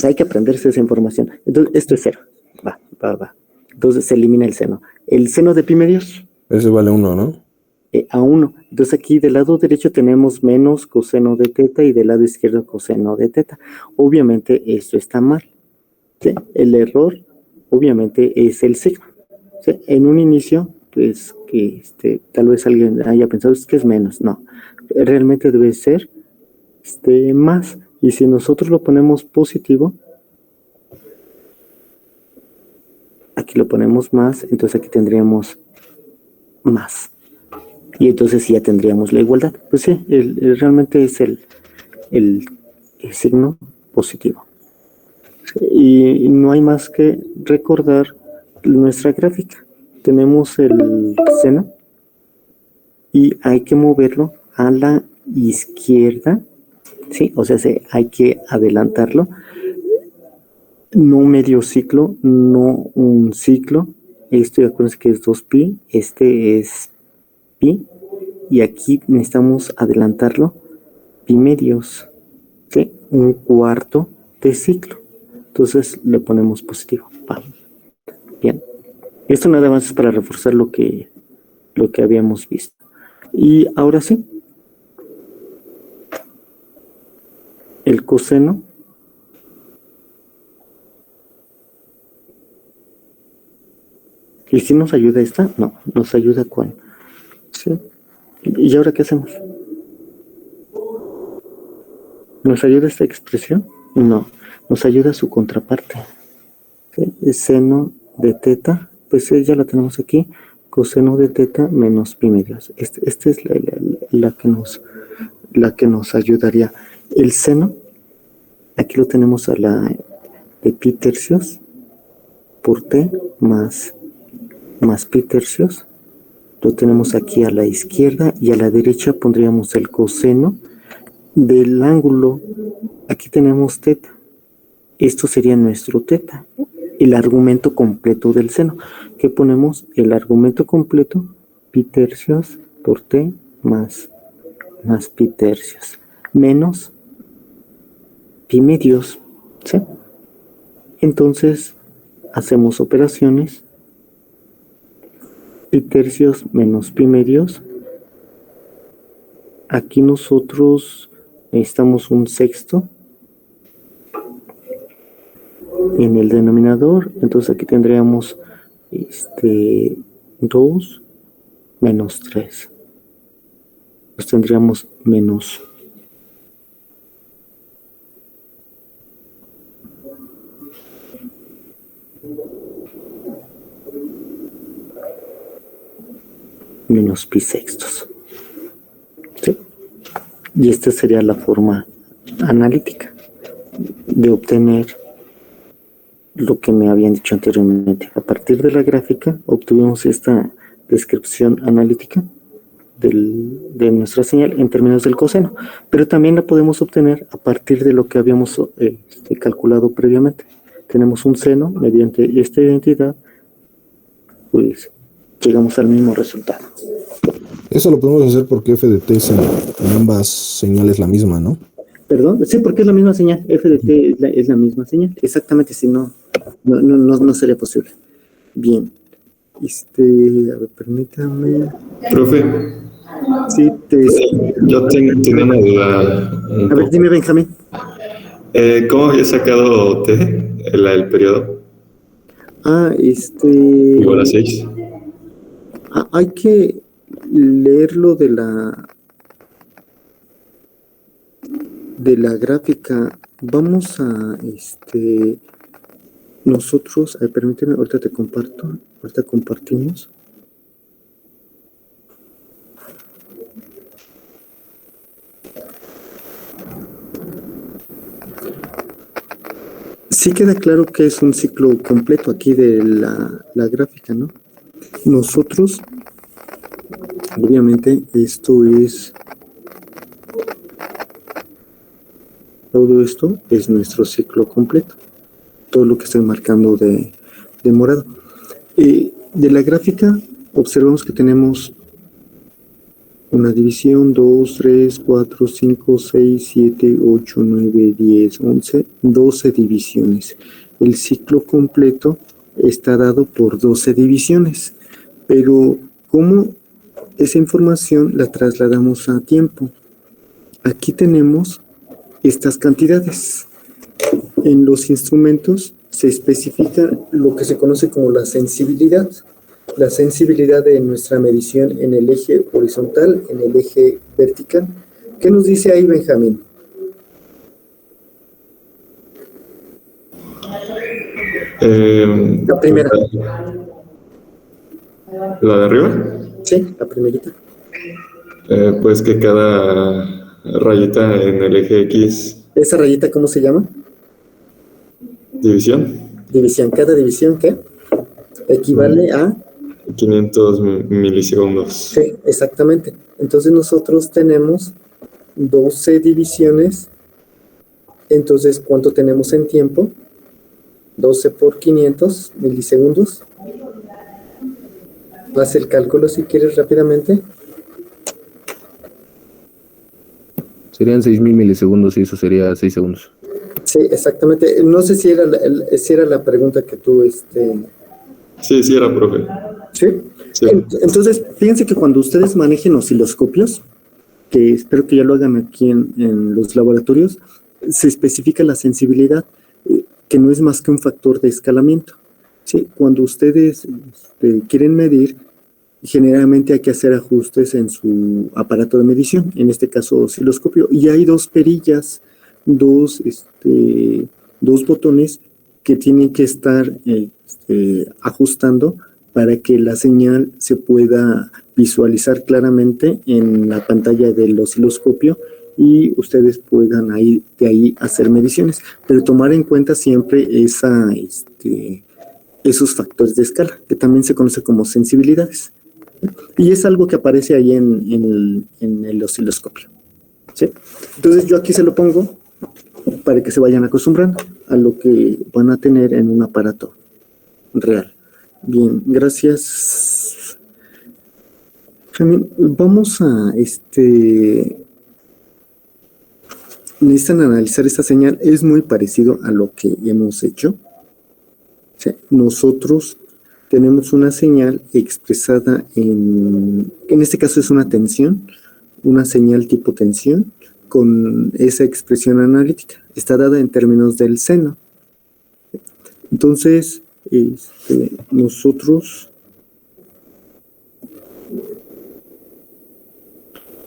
hay que aprenderse esa información. Entonces, esto es cero. Va. Entonces se elimina el seno. El seno de pi medios Ese vale 1, ¿no? a 1. Entonces aquí del lado derecho tenemos menos coseno de teta y del lado izquierdo coseno de teta. Obviamente esto está mal. ¿Sí? El error obviamente es el signo. ¿Sí? En un inicio, pues que tal vez alguien haya pensado es que es menos. No, realmente debe ser más. Y si nosotros lo ponemos positivo, aquí lo ponemos más, entonces aquí tendríamos más. Y entonces ya tendríamos la igualdad. Pues sí, realmente es el signo positivo. Y no hay más que recordar nuestra gráfica. Tenemos el seno y hay que moverlo a la izquierda, ¿sí? O sea, hay que adelantarlo. No medio ciclo, no un ciclo. Esto acuérdense que es 2pi, este es pi, y aquí necesitamos adelantarlo pi medios, ¿sí? Un cuarto de ciclo. Entonces le ponemos positivo. Va. Bien. Esto nada más es para reforzar lo que habíamos visto. Y ahora sí. El coseno ¿y si nos ayuda esta? No, nos ayuda cuál. ¿Sí? ¿Y ahora qué hacemos? ¿Nos ayuda esta expresión? No, nos ayuda su contraparte. ¿Sí? El seno de teta, pues ya la tenemos aquí, coseno de teta menos pi medios. Esta es la que nos ayudaría. El seno, aquí lo tenemos a la de pi tercios por t más pi tercios. Lo tenemos aquí a la izquierda y a la derecha pondríamos el coseno del ángulo. Aquí tenemos teta. Esto sería nuestro teta. El argumento completo del seno. ¿Qué ponemos? El argumento completo, pi tercios por t más pi tercios. Menos pi medios. ¿Sí? Entonces, hacemos operaciones. Pi tercios menos pi medios. Aquí nosotros necesitamos un sexto en el denominador. Entonces aquí tendríamos 2 menos 3. Pues tendríamos menos pi sextos. ¿Sí? Y esta sería la forma analítica de obtener lo que me habían dicho anteriormente. A partir de la gráfica obtuvimos esta descripción analítica de nuestra señal en términos del coseno, pero también la podemos obtener a partir de lo que habíamos calculado previamente. Tenemos un seno, mediante esta identidad, pues llegamos al mismo resultado. Eso lo podemos hacer porque f de t en ambas señales la misma, ¿no? Perdón, sí, porque es la misma señal. F de t es la misma señal. Exactamente, si no sería posible. Bien. A ver, permítame. Profe, Sí, yo tengo una duda. A ver, dime, Benjamín. ¿Cómo había sacado T, el periodo? Igual a 6. Hay que leerlo de la gráfica. Vamos a nosotros, permíteme, ahorita te comparto, ahorita compartimos. Sí queda claro que es un ciclo completo aquí de la gráfica, ¿no? Nosotros Obviamente todo esto es nuestro ciclo completo, todo lo que estoy marcando de morado. De la gráfica observamos que tenemos una división, 2, 3, 4, 5, 6, 7, 8, 9, 10, 11, 12 divisiones. El ciclo completo está dado por 12 divisiones, pero ¿cómo esa información la trasladamos a tiempo? Aquí tenemos estas cantidades. En los instrumentos se especifica lo que se conoce como la sensibilidad de nuestra medición en el eje horizontal, en el eje vertical. ¿Qué nos dice ahí, Benjamín? La primera. ¿La de arriba? Sí, la primerita. Pues que cada rayita en el eje X, ¿Esa rayita cómo se llama? división, División. ¿Cada división qué? Equivale a... 500 milisegundos. Sí, exactamente. Entonces nosotros tenemos 12 divisiones. Entonces, ¿cuánto tenemos en tiempo? 12 por 500 milisegundos. Haz el cálculo si quieres rápidamente. Serían 6.000 milisegundos y eso sería 6 segundos. Sí, exactamente. No sé si era la pregunta que tú... Sí, era, profe. ¿Sí? Sí. Entonces, fíjense que cuando ustedes manejen osciloscopios, que espero que ya lo hagan aquí en los laboratorios, se especifica la sensibilidad, que no es más que un factor de escalamiento. ¿Sí? Cuando ustedes quieren medir, generalmente hay que hacer ajustes en su aparato de medición, en este caso osciloscopio, y hay dos perillas, dos botones que tienen que estar ajustando para que la señal se pueda visualizar claramente en la pantalla del osciloscopio y ustedes puedan de ahí hacer mediciones, pero tomar en cuenta siempre esos factores de escala, que también se conoce como sensibilidades. Y es algo que aparece ahí en el osciloscopio. ¿Sí? Entonces yo aquí se lo pongo para que se vayan acostumbrando a lo que van a tener en un aparato real. Bien, gracias. Vamos a necesitan analizar esta señal. Es muy parecido a lo que hemos hecho. O sea, nosotros tenemos una señal expresada en este caso es una tensión, una señal tipo tensión con esa expresión analítica. Está dada en términos del seno. Entonces, nosotros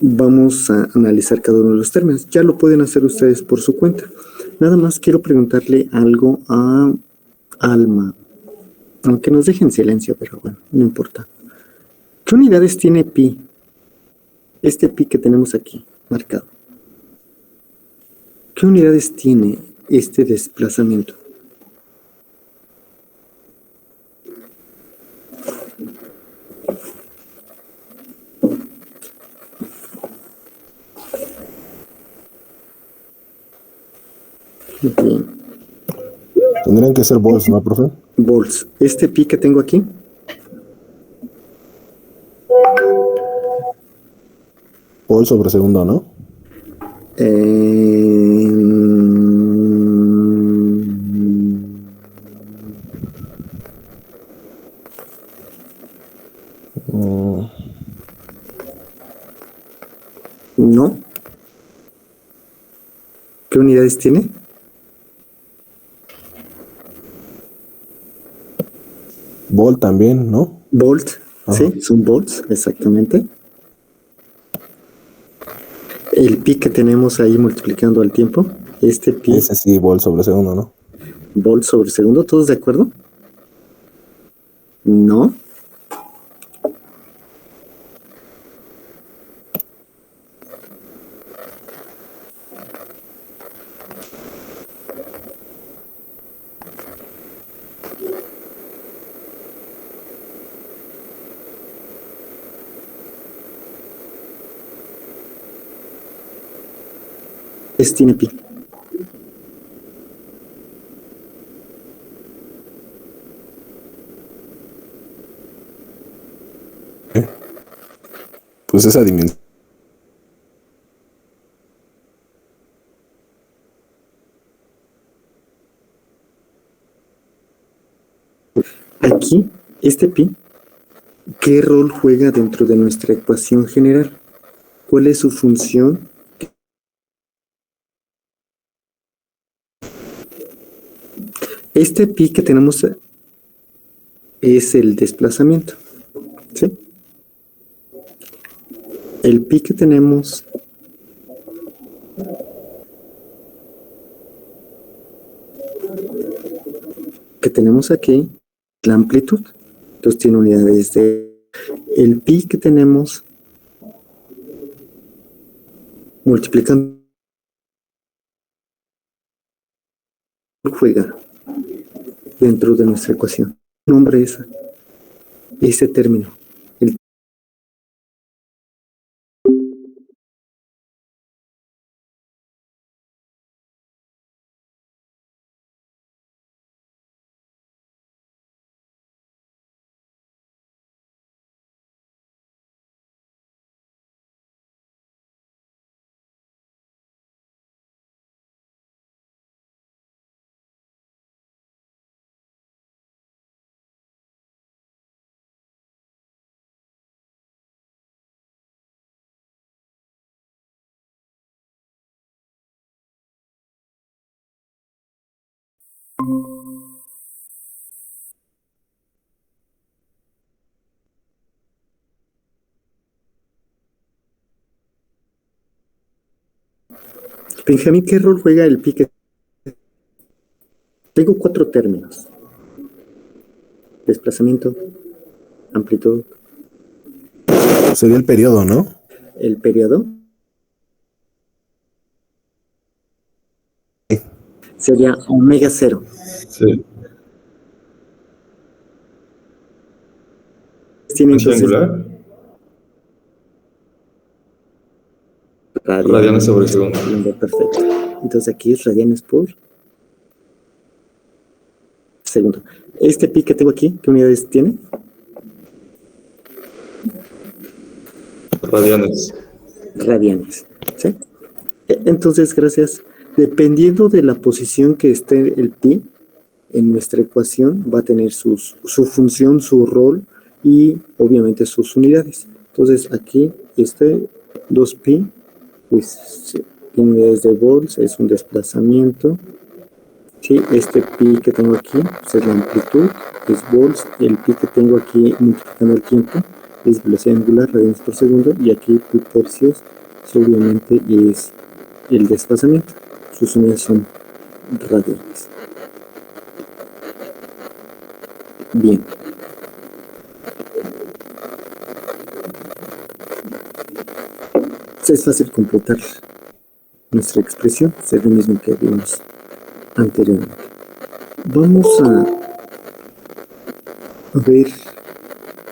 vamos a analizar cada uno de los términos. Ya lo pueden hacer ustedes por su cuenta. Nada más quiero preguntarle algo a Alma. Aunque nos deje en silencio, pero bueno, no importa. ¿Qué unidades tiene pi? Este pi que tenemos aquí, marcado. ¿Qué unidades tiene este desplazamiento? Bien. Tendrían que ser volts, ¿no, profe? Volts. Este pi que tengo aquí. Volts sobre segundo, ¿no? No. ¿Qué unidades tiene? Volt también, ¿no? Volt, Ajá. sí, son volts, exactamente. El pi que tenemos ahí multiplicando al tiempo, este pi, Ese sí, volt sobre segundo, ¿no? volt sobre segundo, ¿todos de acuerdo? No. tiene pi. Pues esa dimensión. Aquí, este pi, ¿qué rol juega dentro de nuestra ecuación general? ¿Cuál es su función? Este pi que tenemos es el desplazamiento, ¿sí? El pi que tenemos aquí, la amplitud. Entonces tiene unidades de... El pi que tenemos multiplicando juega dentro de nuestra ecuación. Nombre ese término. Benjamín, ¿qué rol juega el pi que... Tengo 4 términos. Desplazamiento, amplitud. Sería el periodo, ¿no? El periodo. Sería omega 0. Sí. Tiene entonces Triangular. radianes Radianes sobre segundo. Perfecto. Entonces aquí es radianes por segundo. Este pi que tengo aquí, ¿qué unidades tiene? Radianes. Radianes. ¿Sí? Entonces, gracias. Dependiendo de la posición que esté el pi en nuestra ecuación, va a tener su función, su rol y obviamente sus unidades. Entonces, aquí 2pi, pues unidades de volts, es un desplazamiento. ¿Sí? Este pi que tengo aquí pues, es la amplitud, es volts. El pi que tengo aquí multiplicando el tiempo es velocidad angular, radianes por segundo. Y aquí pi tercios, pues, obviamente es el desplazamiento. Sus unidades son radianes. Bien. Es fácil computar nuestra expresión, es lo mismo que vimos anteriormente. Vamos a ver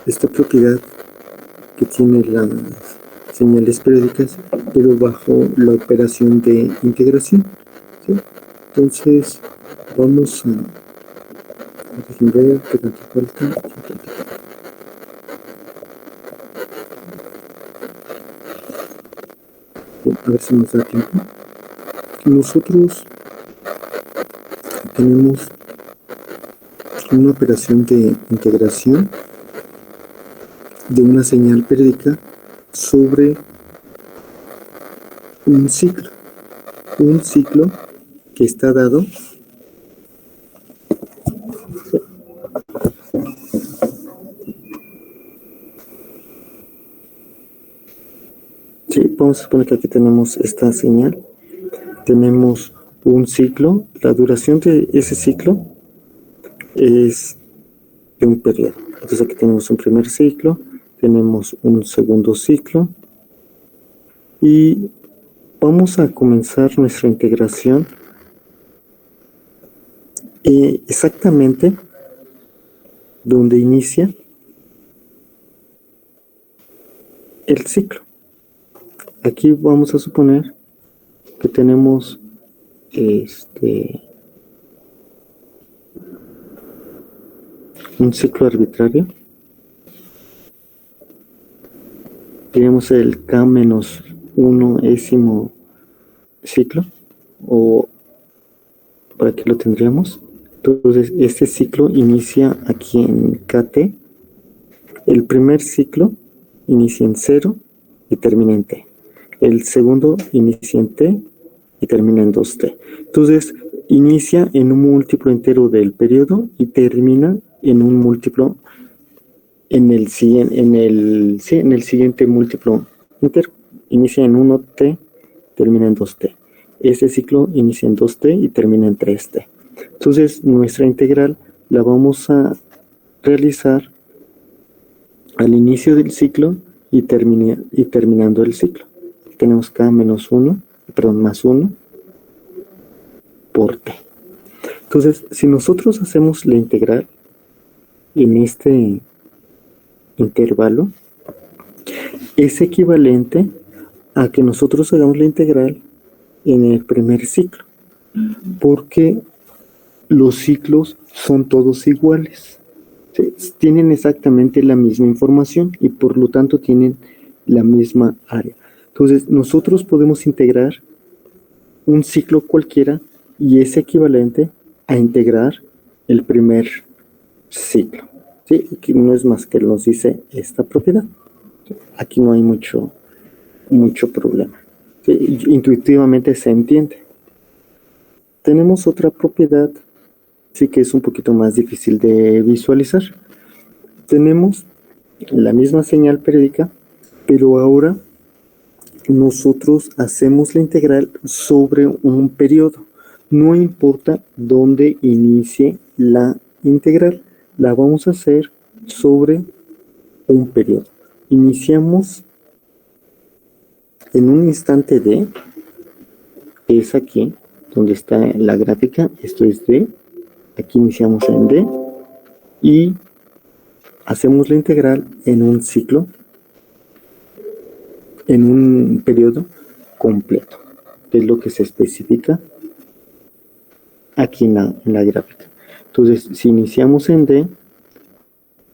esta propiedad que tiene las señales periódicas, pero bajo la operación de integración, ¿sí? Entonces, vamos a ver qué tanto falta. A ver si nos da tiempo. Nosotros tenemos una operación de integración de una señal periódica sobre un ciclo que está dado vamos a suponer que aquí tenemos esta señal, tenemos un ciclo, la duración de ese ciclo es de un periodo. Entonces aquí tenemos un primer ciclo, tenemos un segundo ciclo y vamos a comenzar nuestra integración exactamente donde inicia el ciclo. Aquí vamos a suponer que tenemos un ciclo arbitrario, tenemos el K menos 1º ciclo, o por aquí lo tendríamos. Entonces, este ciclo inicia aquí en KT. El primer ciclo inicia en 0 y termina en T. El segundo inicia en T y termina en 2T. Entonces, inicia en un múltiplo entero del periodo y termina en un múltiplo en el siguiente múltiplo entero. Inicia en 1T, termina en 2T. Este ciclo inicia en 2T y termina en 3T. Entonces, nuestra integral la vamos a realizar al inicio del ciclo y terminando el ciclo. Tenemos K más 1 por T. Entonces, si nosotros hacemos la integral en este intervalo, es equivalente a que nosotros hagamos la integral en el primer ciclo, porque los ciclos son todos iguales. ¿Sí? Tienen exactamente la misma información y por lo tanto tienen la misma área. Entonces, nosotros podemos integrar un ciclo cualquiera y es equivalente a integrar el primer ciclo. ¿Sí? Aquí no es más que nos dice esta propiedad. Aquí no hay mucho problema. ¿Sí? Intuitivamente se entiende. Tenemos otra propiedad, sí, que es un poquito más difícil de visualizar. Tenemos la misma señal periódica, pero ahora nosotros hacemos la integral sobre un periodo. No importa dónde inicie la integral, la vamos a hacer sobre un periodo. Iniciamos en un instante D, es aquí donde está la gráfica, esto es D, aquí iniciamos en D y hacemos la integral en un ciclo, en un periodo completo, que es lo que se especifica aquí en la gráfica. Entonces, si iniciamos en D,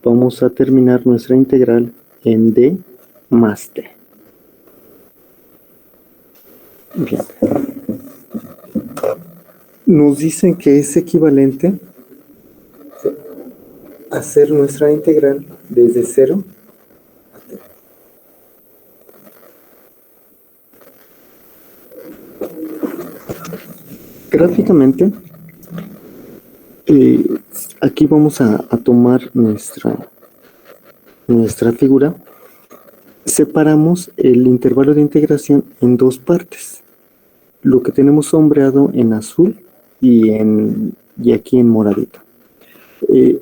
vamos a terminar nuestra integral en D más T. Bien. Nos dicen que es equivalente a hacer nuestra integral desde 0 a T. Gráficamente, aquí vamos a tomar nuestra figura. Separamos el intervalo de integración en dos partes. Lo que tenemos sombreado en azul y aquí en moradito.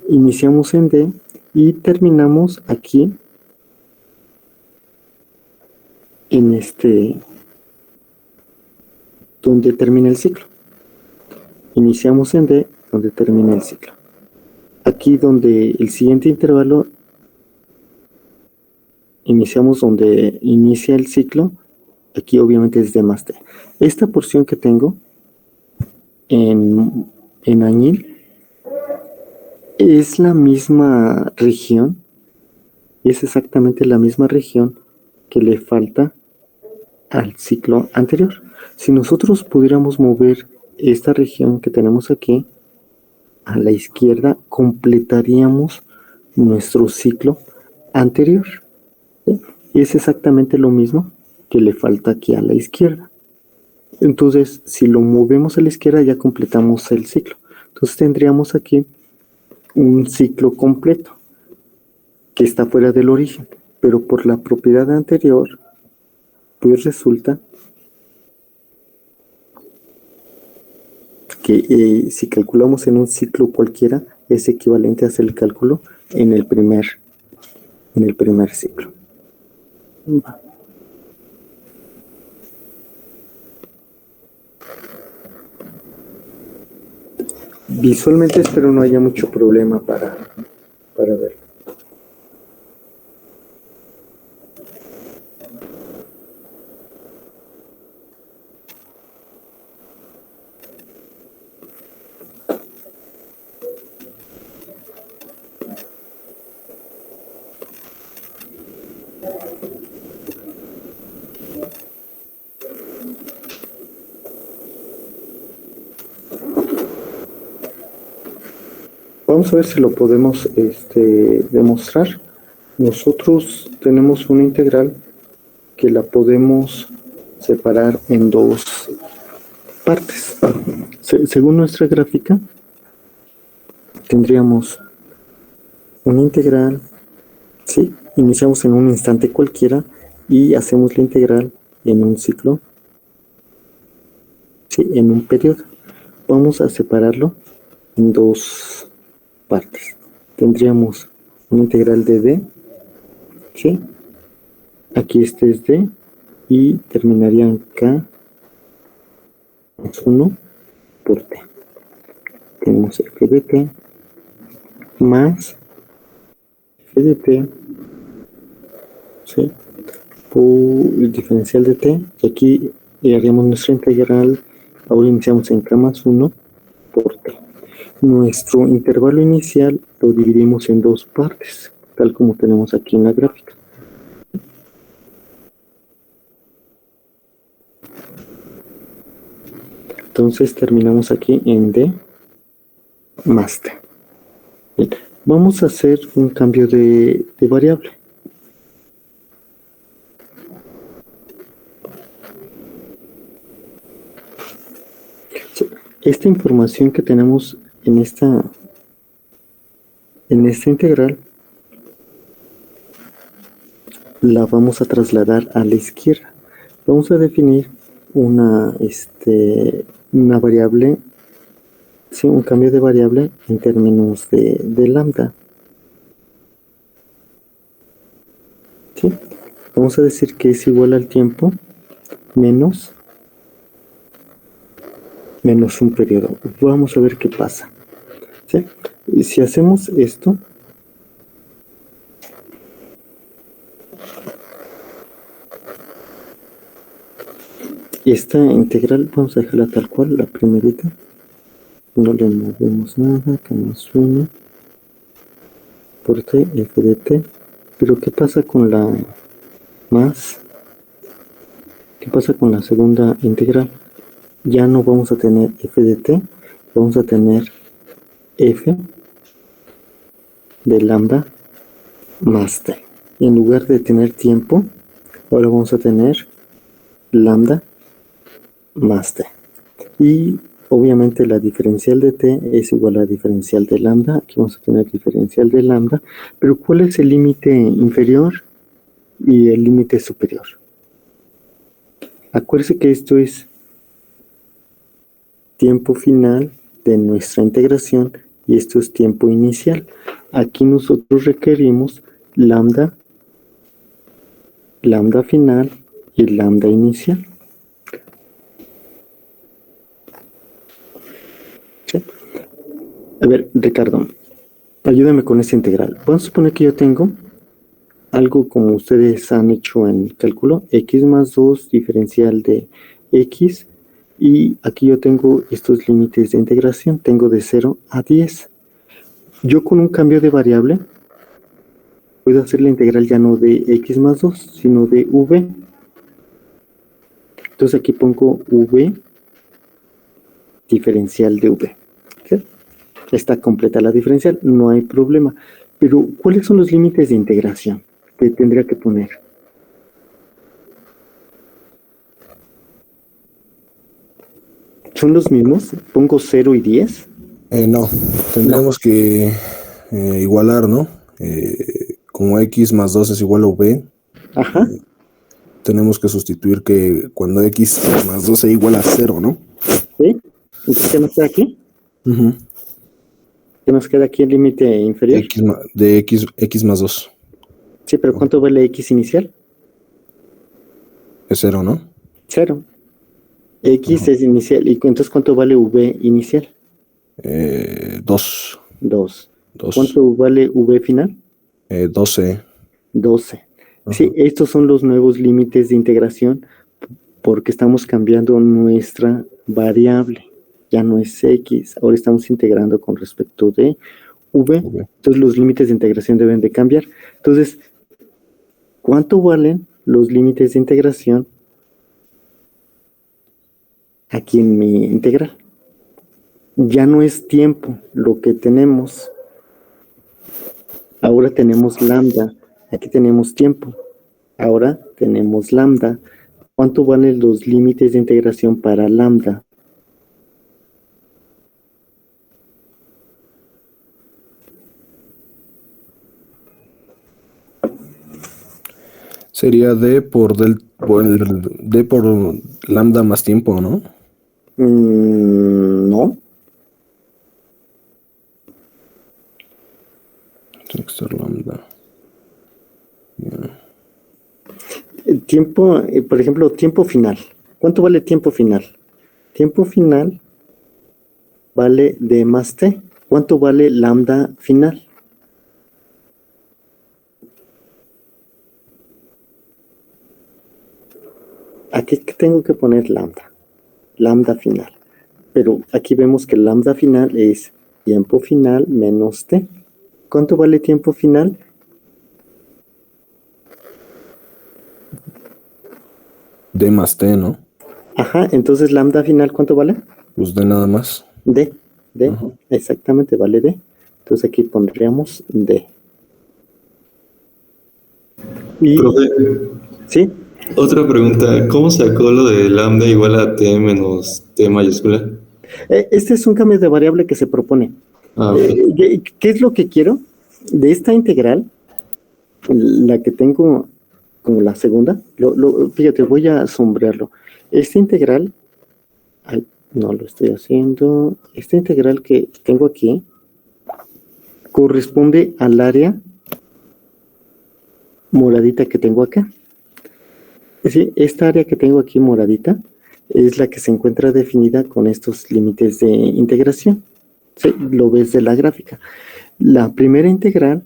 Iniciamos en D y terminamos aquí en donde termina el ciclo. Iniciamos en D donde termina el ciclo. Aquí donde el siguiente intervalo iniciamos donde inicia el ciclo, aquí obviamente es D más T. Esta porción que tengo en añil es la misma región, es exactamente la misma región que le falta al ciclo anterior. Si nosotros pudiéramos mover esta región que tenemos aquí a la izquierda, completaríamos nuestro ciclo anterior. ¿Sí? Y es exactamente lo mismo que le falta aquí a la izquierda. Entonces, si lo movemos a la izquierda, ya completamos el ciclo. Entonces tendríamos aquí un ciclo completo que está fuera del origen, pero por la propiedad anterior, pues resulta que si calculamos en un ciclo cualquiera, es equivalente a hacer el cálculo en el primer ciclo. Visualmente espero no haya mucho problema para verlo. Vamos a ver si lo podemos demostrar. Nosotros tenemos una integral que la podemos separar en dos partes. Según nuestra gráfica, tendríamos una integral, ¿sí? Iniciamos en un instante cualquiera y hacemos la integral en un ciclo, ¿sí? En un periodo. Vamos a separarlo en dos partes. Tendríamos una integral de d, ¿sí? Aquí este es d y terminaría en k más 1 por t. Tenemos f de t más f de t, ¿sí? Por el diferencial de t, y aquí haríamos nuestra integral. Ahora iniciamos en k más 1 por t. Nuestro intervalo inicial lo dividimos en dos partes, tal como tenemos aquí en la gráfica. Entonces terminamos aquí en d más t. Bien, vamos a hacer un cambio de variable. Esta información que tenemos en esta integral la vamos a trasladar a la izquierda. Vamos a definir una variable, ¿sí? Un cambio de variable en términos de lambda, ¿sí? Vamos a decir que es igual al tiempo menos un periodo. Vamos a ver qué pasa, ¿sí? Y si hacemos esto, esta integral vamos a dejarla tal cual, la primerita, no le movemos nada, que más 1 por t, f de t. Pero ¿qué pasa con la más? ¿Qué pasa con la segunda integral? Ya no vamos a tener f de t, vamos a tener f de lambda más t. Y en lugar de tener tiempo, ahora vamos a tener lambda más t. Y obviamente la diferencial de t es igual a la diferencial de lambda. Aquí vamos a tener diferencial de lambda. Pero ¿cuál es el límite inferior y el límite superior? Acuérdense que esto es tiempo final de nuestra integración y esto es tiempo inicial. Aquí nosotros requerimos lambda final y lambda inicial. ¿Sí? A ver, Ricardo, ayúdame con esta integral. Vamos a suponer que yo tengo algo como ustedes han hecho en cálculo, x más 2 diferencial de x, y aquí yo tengo estos límites de integración, tengo de 0 a 10. Yo con un cambio de variable puedo hacer la integral ya no de x más 2, sino de v. Entonces aquí pongo v diferencial de v. ¿Sí? Está completa la diferencial, no hay problema. Pero, ¿cuáles son los límites de integración que tendría que poner? ¿Son los mismos? ¿Pongo 0 y 10? No, tendríamos que igualar, ¿no? Como x más 2 es igual a v. Ajá. Tenemos que sustituir que cuando x más 2 sea igual a 0, ¿no? ¿Sí? Entonces, ¿qué nos queda aquí? ¿Qué nos queda aquí el límite inferior? X más 2. Sí, pero ¿cuánto vale x inicial? Es 0, ¿no? 0. X es inicial. ¿Y entonces cuánto vale v inicial? 2. 2. ¿Cuánto vale v final? 12. 12. Sí, estos son los nuevos límites de integración porque estamos cambiando nuestra variable. Ya no es x, ahora estamos integrando con respecto de v. Entonces los límites de integración deben de cambiar. Entonces, ¿Cuánto valen los límites de integración aquí en mi integral? Ya no es tiempo lo que tenemos. Ahora tenemos lambda. Aquí tenemos tiempo. Ahora tenemos lambda. ¿Cuánto valen los límites de integración para lambda? Sería D por lambda más tiempo, ¿no? No. Tiene que ser lambda. Tiempo, por ejemplo, tiempo final. ¿Cuánto vale tiempo final? Tiempo final vale D más T. ¿Cuánto vale lambda final? Aquí tengo que poner lambda. Lambda final. Pero aquí vemos que lambda final es tiempo final menos T. ¿Cuánto vale tiempo final? D más T, ¿no? Ajá, entonces lambda final, ¿cuánto vale? Pues D nada más. D, exactamente, vale D. Entonces aquí pondríamos D. Y, Profe, ¿sí? otra pregunta, ¿cómo sacó lo de lambda igual a t menos t mayúscula? Este es un cambio de variable que se propone. Ah, ok. ¿Qué es lo que quiero? De esta integral, la que tengo como la segunda, fíjate, voy a sombrearlo. Esta integral, no lo estoy haciendo, esta integral que tengo aquí corresponde al área moradita que tengo acá. Sí, esta área que tengo aquí moradita es la que se encuentra definida con estos límites de integración. Sí, lo ves de la gráfica. La primera integral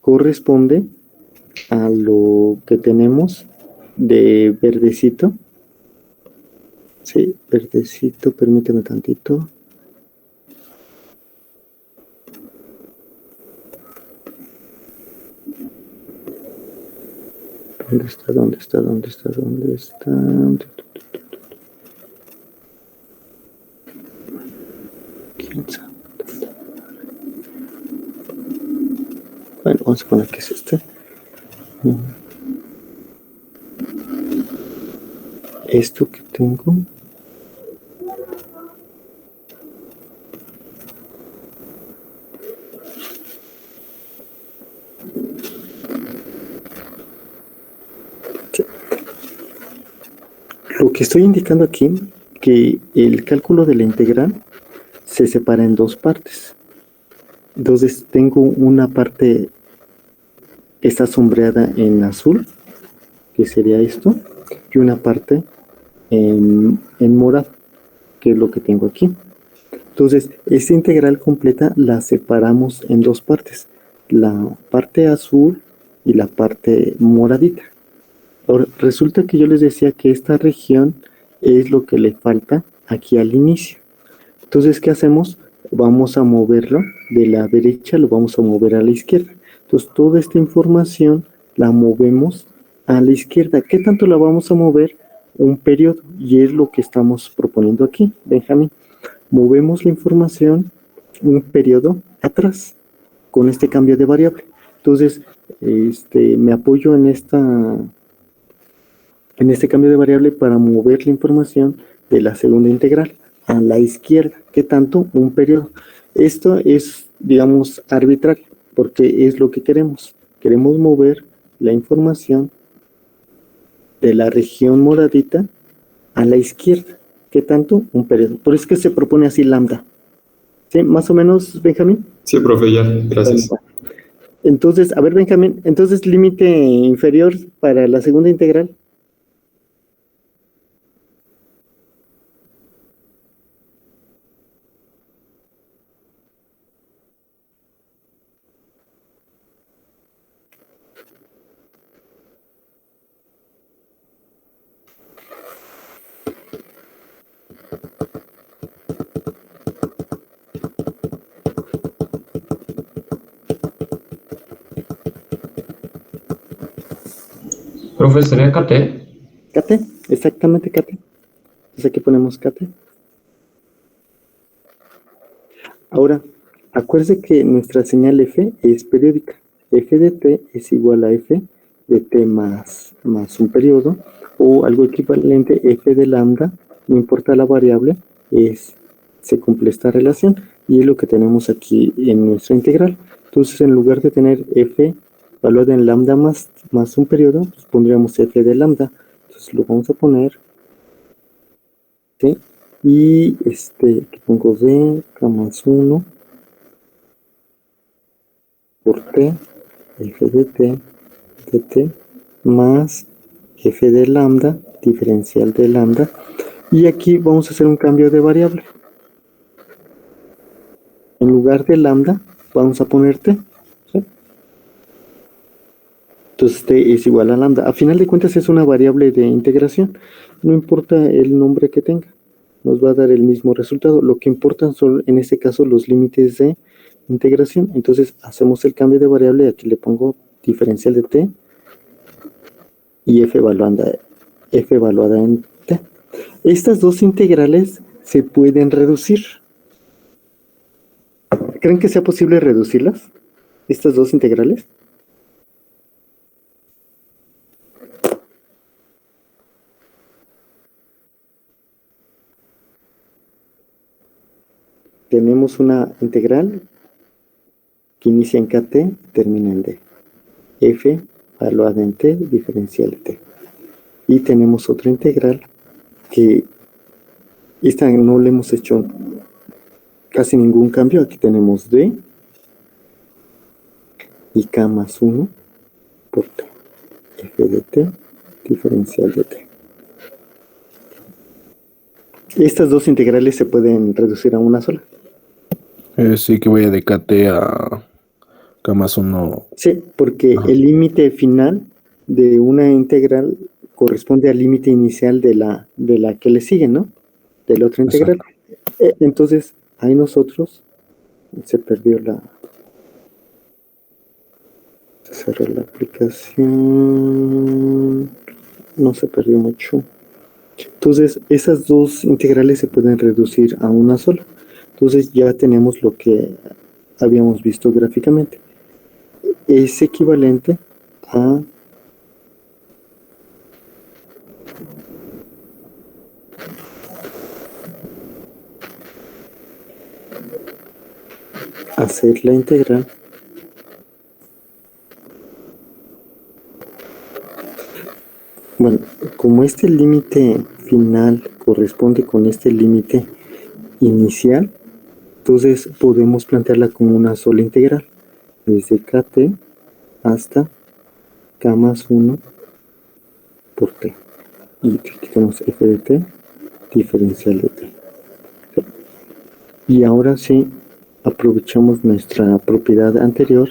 corresponde a lo que tenemos de verdecito. Sí, verdecito, permíteme tantito. ¿Dónde está? ¿Dónde está? ¿Dónde está? ¿Dónde está? ¿Quién sabe? Bueno, vamos a poner que es este. Esto que tengo. Lo que estoy indicando aquí, que el cálculo de la integral se separa en dos partes. Entonces tengo una parte que está sombreada en azul, que sería esto, y una parte en morado, que es lo que tengo aquí. Entonces, esta integral completa la separamos en dos partes, la parte azul y la parte moradita. Ahora, resulta que yo les decía que esta región es lo que le falta aquí al inicio. Entonces, ¿qué hacemos? Vamos a moverlo de la derecha, lo vamos a mover a la izquierda. Entonces, toda esta información la movemos a la izquierda. ¿Qué tanto la vamos a mover? Un periodo. Y es lo que estamos proponiendo aquí, Benjamín. Movemos la información un periodo atrás con este cambio de variable. Entonces, me apoyo en este cambio de variable para mover la información de la segunda integral a la izquierda. ¿Qué tanto? Un periodo. Esto es, digamos, arbitrario, porque es lo que queremos. Queremos mover la información de la región moradita a la izquierda. ¿Qué tanto? Un periodo. Por eso es que se propone así lambda. ¿Sí? Más o menos, Benjamín. Sí, profe, ya, gracias. Entonces, a ver, Benjamín, entonces límite inferior para la segunda integral. Profe, ¿sería KT? KT, exactamente KT. Entonces aquí ponemos KT. Ahora, acuérdense que nuestra señal F es periódica. F de t es igual a F de t más un periodo, o algo equivalente, F de lambda, no importa la variable, se cumple esta relación, y es lo que tenemos aquí en nuestra integral. Entonces, en lugar de tener F valuada en lambda más un periodo, pues pondríamos F de lambda. Entonces lo vamos a poner, ¿sí? Y aquí pongo D, K más 1 por T, F de T más F de lambda, diferencial de lambda. Y aquí vamos a hacer un cambio de variable. En lugar de lambda, vamos a poner T, ¿sí? Entonces T es igual a lambda. A final de cuentas es una variable de integración. No importa el nombre que tenga, nos va a dar el mismo resultado. Lo que importan son, en este caso, los límites de integración. Entonces hacemos el cambio de variable. Aquí le pongo diferencial de T y F evaluada en T. Estas dos integrales se pueden reducir. ¿Creen que sea posible reducirlas? Estas dos integrales. Tenemos una integral que inicia en KT y termina en D. F evaluada en T, diferencial de T. Y tenemos otra integral que esta no le hemos hecho casi ningún cambio. Aquí tenemos D y K más 1 por T. F de T, diferencial de T. Estas dos integrales se pueden reducir a una sola. Sí, que vaya de KT a K más 1. Sí, porque el límite final de una integral corresponde al límite inicial de la que le sigue, ¿no? De la otra integral. Entonces, ahí nosotros se perdió cerré la aplicación. No se perdió mucho. Entonces, esas dos integrales se pueden reducir a una sola. Entonces, ya tenemos lo que habíamos visto gráficamente. Es equivalente a hacer la integral bueno, como este límite final corresponde con este límite inicial, entonces podemos plantearla como una sola integral, desde KT hasta K más 1 por T. Y aquí tenemos F de T, diferencial de T. Y ahora sí, aprovechamos nuestra propiedad anterior.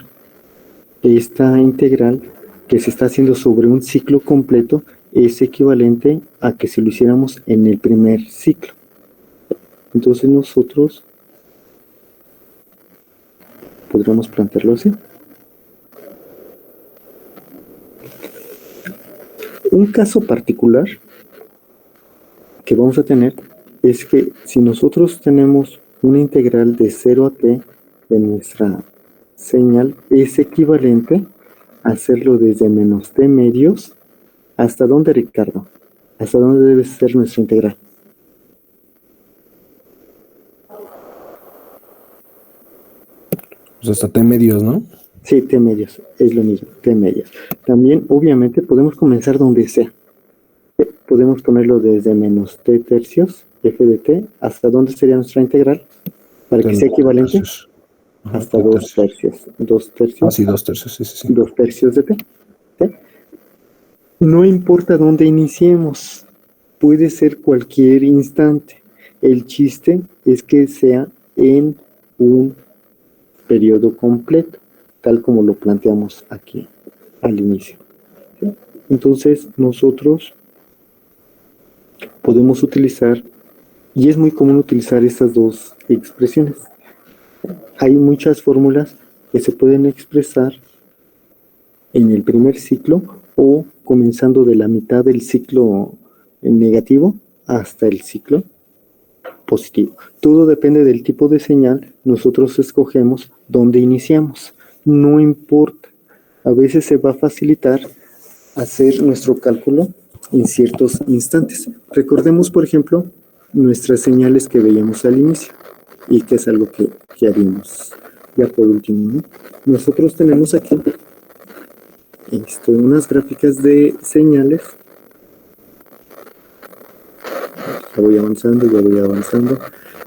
Esta integral que se está haciendo sobre un ciclo completo es equivalente a que si lo hiciéramos en el primer ciclo. Entonces nosotros podríamos plantearlo así. Un caso particular que vamos a tener es que si nosotros tenemos una integral de 0 a t de nuestra señal, es equivalente a hacerlo desde menos t medios. ¿Hasta dónde, Ricardo? ¿Hasta dónde debe ser nuestra integral? Pues hasta T medios, ¿no? Sí, t medios, es lo mismo, t medios. También, obviamente, podemos comenzar donde sea. Podemos ponerlo desde menos t tercios, f de t, ¿hasta dónde sería nuestra integral? Para que sea equivalente. Hasta 2 tercios. 2 tercios. Ah, sí, 2 tercios, sí. 2 tercios de t. ¿Sí? No importa dónde iniciemos, puede ser cualquier instante. El chiste es que sea en un periodo completo, tal como lo planteamos aquí al inicio. ¿Sí? Entonces, nosotros podemos utilizar, y es muy común utilizar estas dos expresiones. Hay muchas fórmulas que se pueden expresar en el primer ciclo o comenzando de la mitad del ciclo negativo hasta el ciclo positivo. Todo depende del tipo de señal. Nosotros escogemos dónde iniciamos. No importa. A veces se va a facilitar hacer nuestro cálculo en ciertos instantes. Recordemos, por ejemplo, nuestras señales que veíamos al inicio y que es algo que haríamos ya por último, ¿no? Nosotros tenemos aquí unas gráficas de señales. Ya voy avanzando, ya voy avanzando.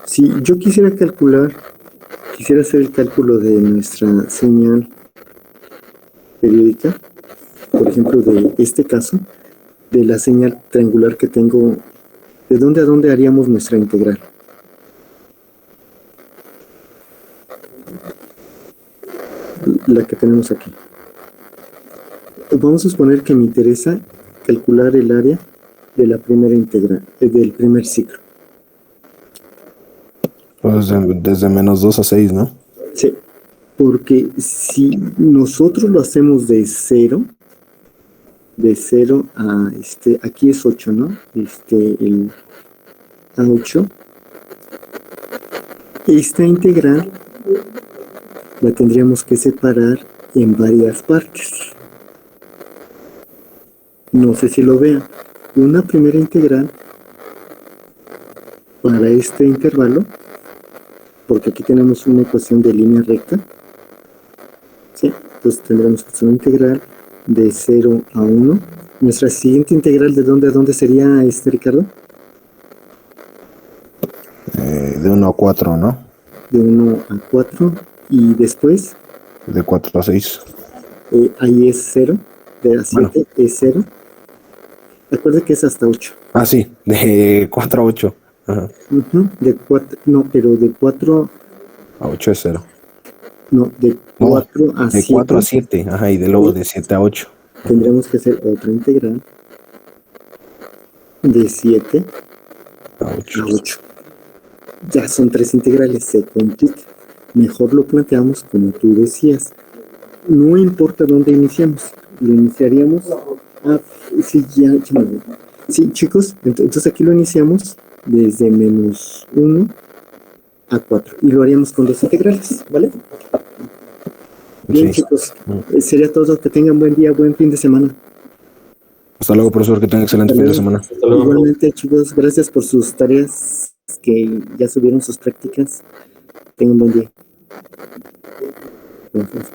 Si yo quisiera hacer el cálculo de nuestra señal periódica, por ejemplo, de este caso, de la señal triangular que tengo, ¿de dónde a dónde haríamos nuestra integral? La que tenemos aquí. Vamos a suponer que me interesa calcular el área de la primera integral, del primer ciclo. Pues desde -2 a 6, ¿no? Sí, porque si nosotros lo hacemos de cero a aquí es 8, ¿no? El a 8. Esta integral la tendríamos que separar en varias partes. No sé si lo vean. Una primera integral para este intervalo, porque aquí tenemos una ecuación de línea recta. ¿Sí? Entonces tendremos que hacer una integral de 0 a 1. Nuestra siguiente integral, ¿de dónde a dónde sería, Ricardo? De 1 a 4, ¿no? De 1 a 4. Y después, De 4 a 6. ahí es 0. De a 7 es 0. Recuerde que es hasta 8. Ah, sí, de 4 a 8. Ajá. De 4, no, pero de 4, A 8 es 0. no, de 4 a de 7. 4 a 7, ajá, y de luego de 7 a 8. Tendremos que hacer otra integral de 7 A a 8. 8. Ya son 3 integrales, se complica. Mejor lo planteamos como tú decías. No importa dónde iniciamos, lo iniciaríamos. Sí, ya me voy. Sí, chicos, entonces aquí lo iniciamos desde -1 a 4 y lo haríamos con 2 integrales, ¿vale? Bien, Sí. chicos, sería todo. Que tengan buen día, buen fin de semana. Hasta luego, profesor, que tenga excelente Hasta fin de luego. semana. Hasta luego. Igualmente, chicos, gracias por sus tareas que ya subieron sus prácticas. Tengan buen día. Gracias.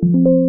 Thank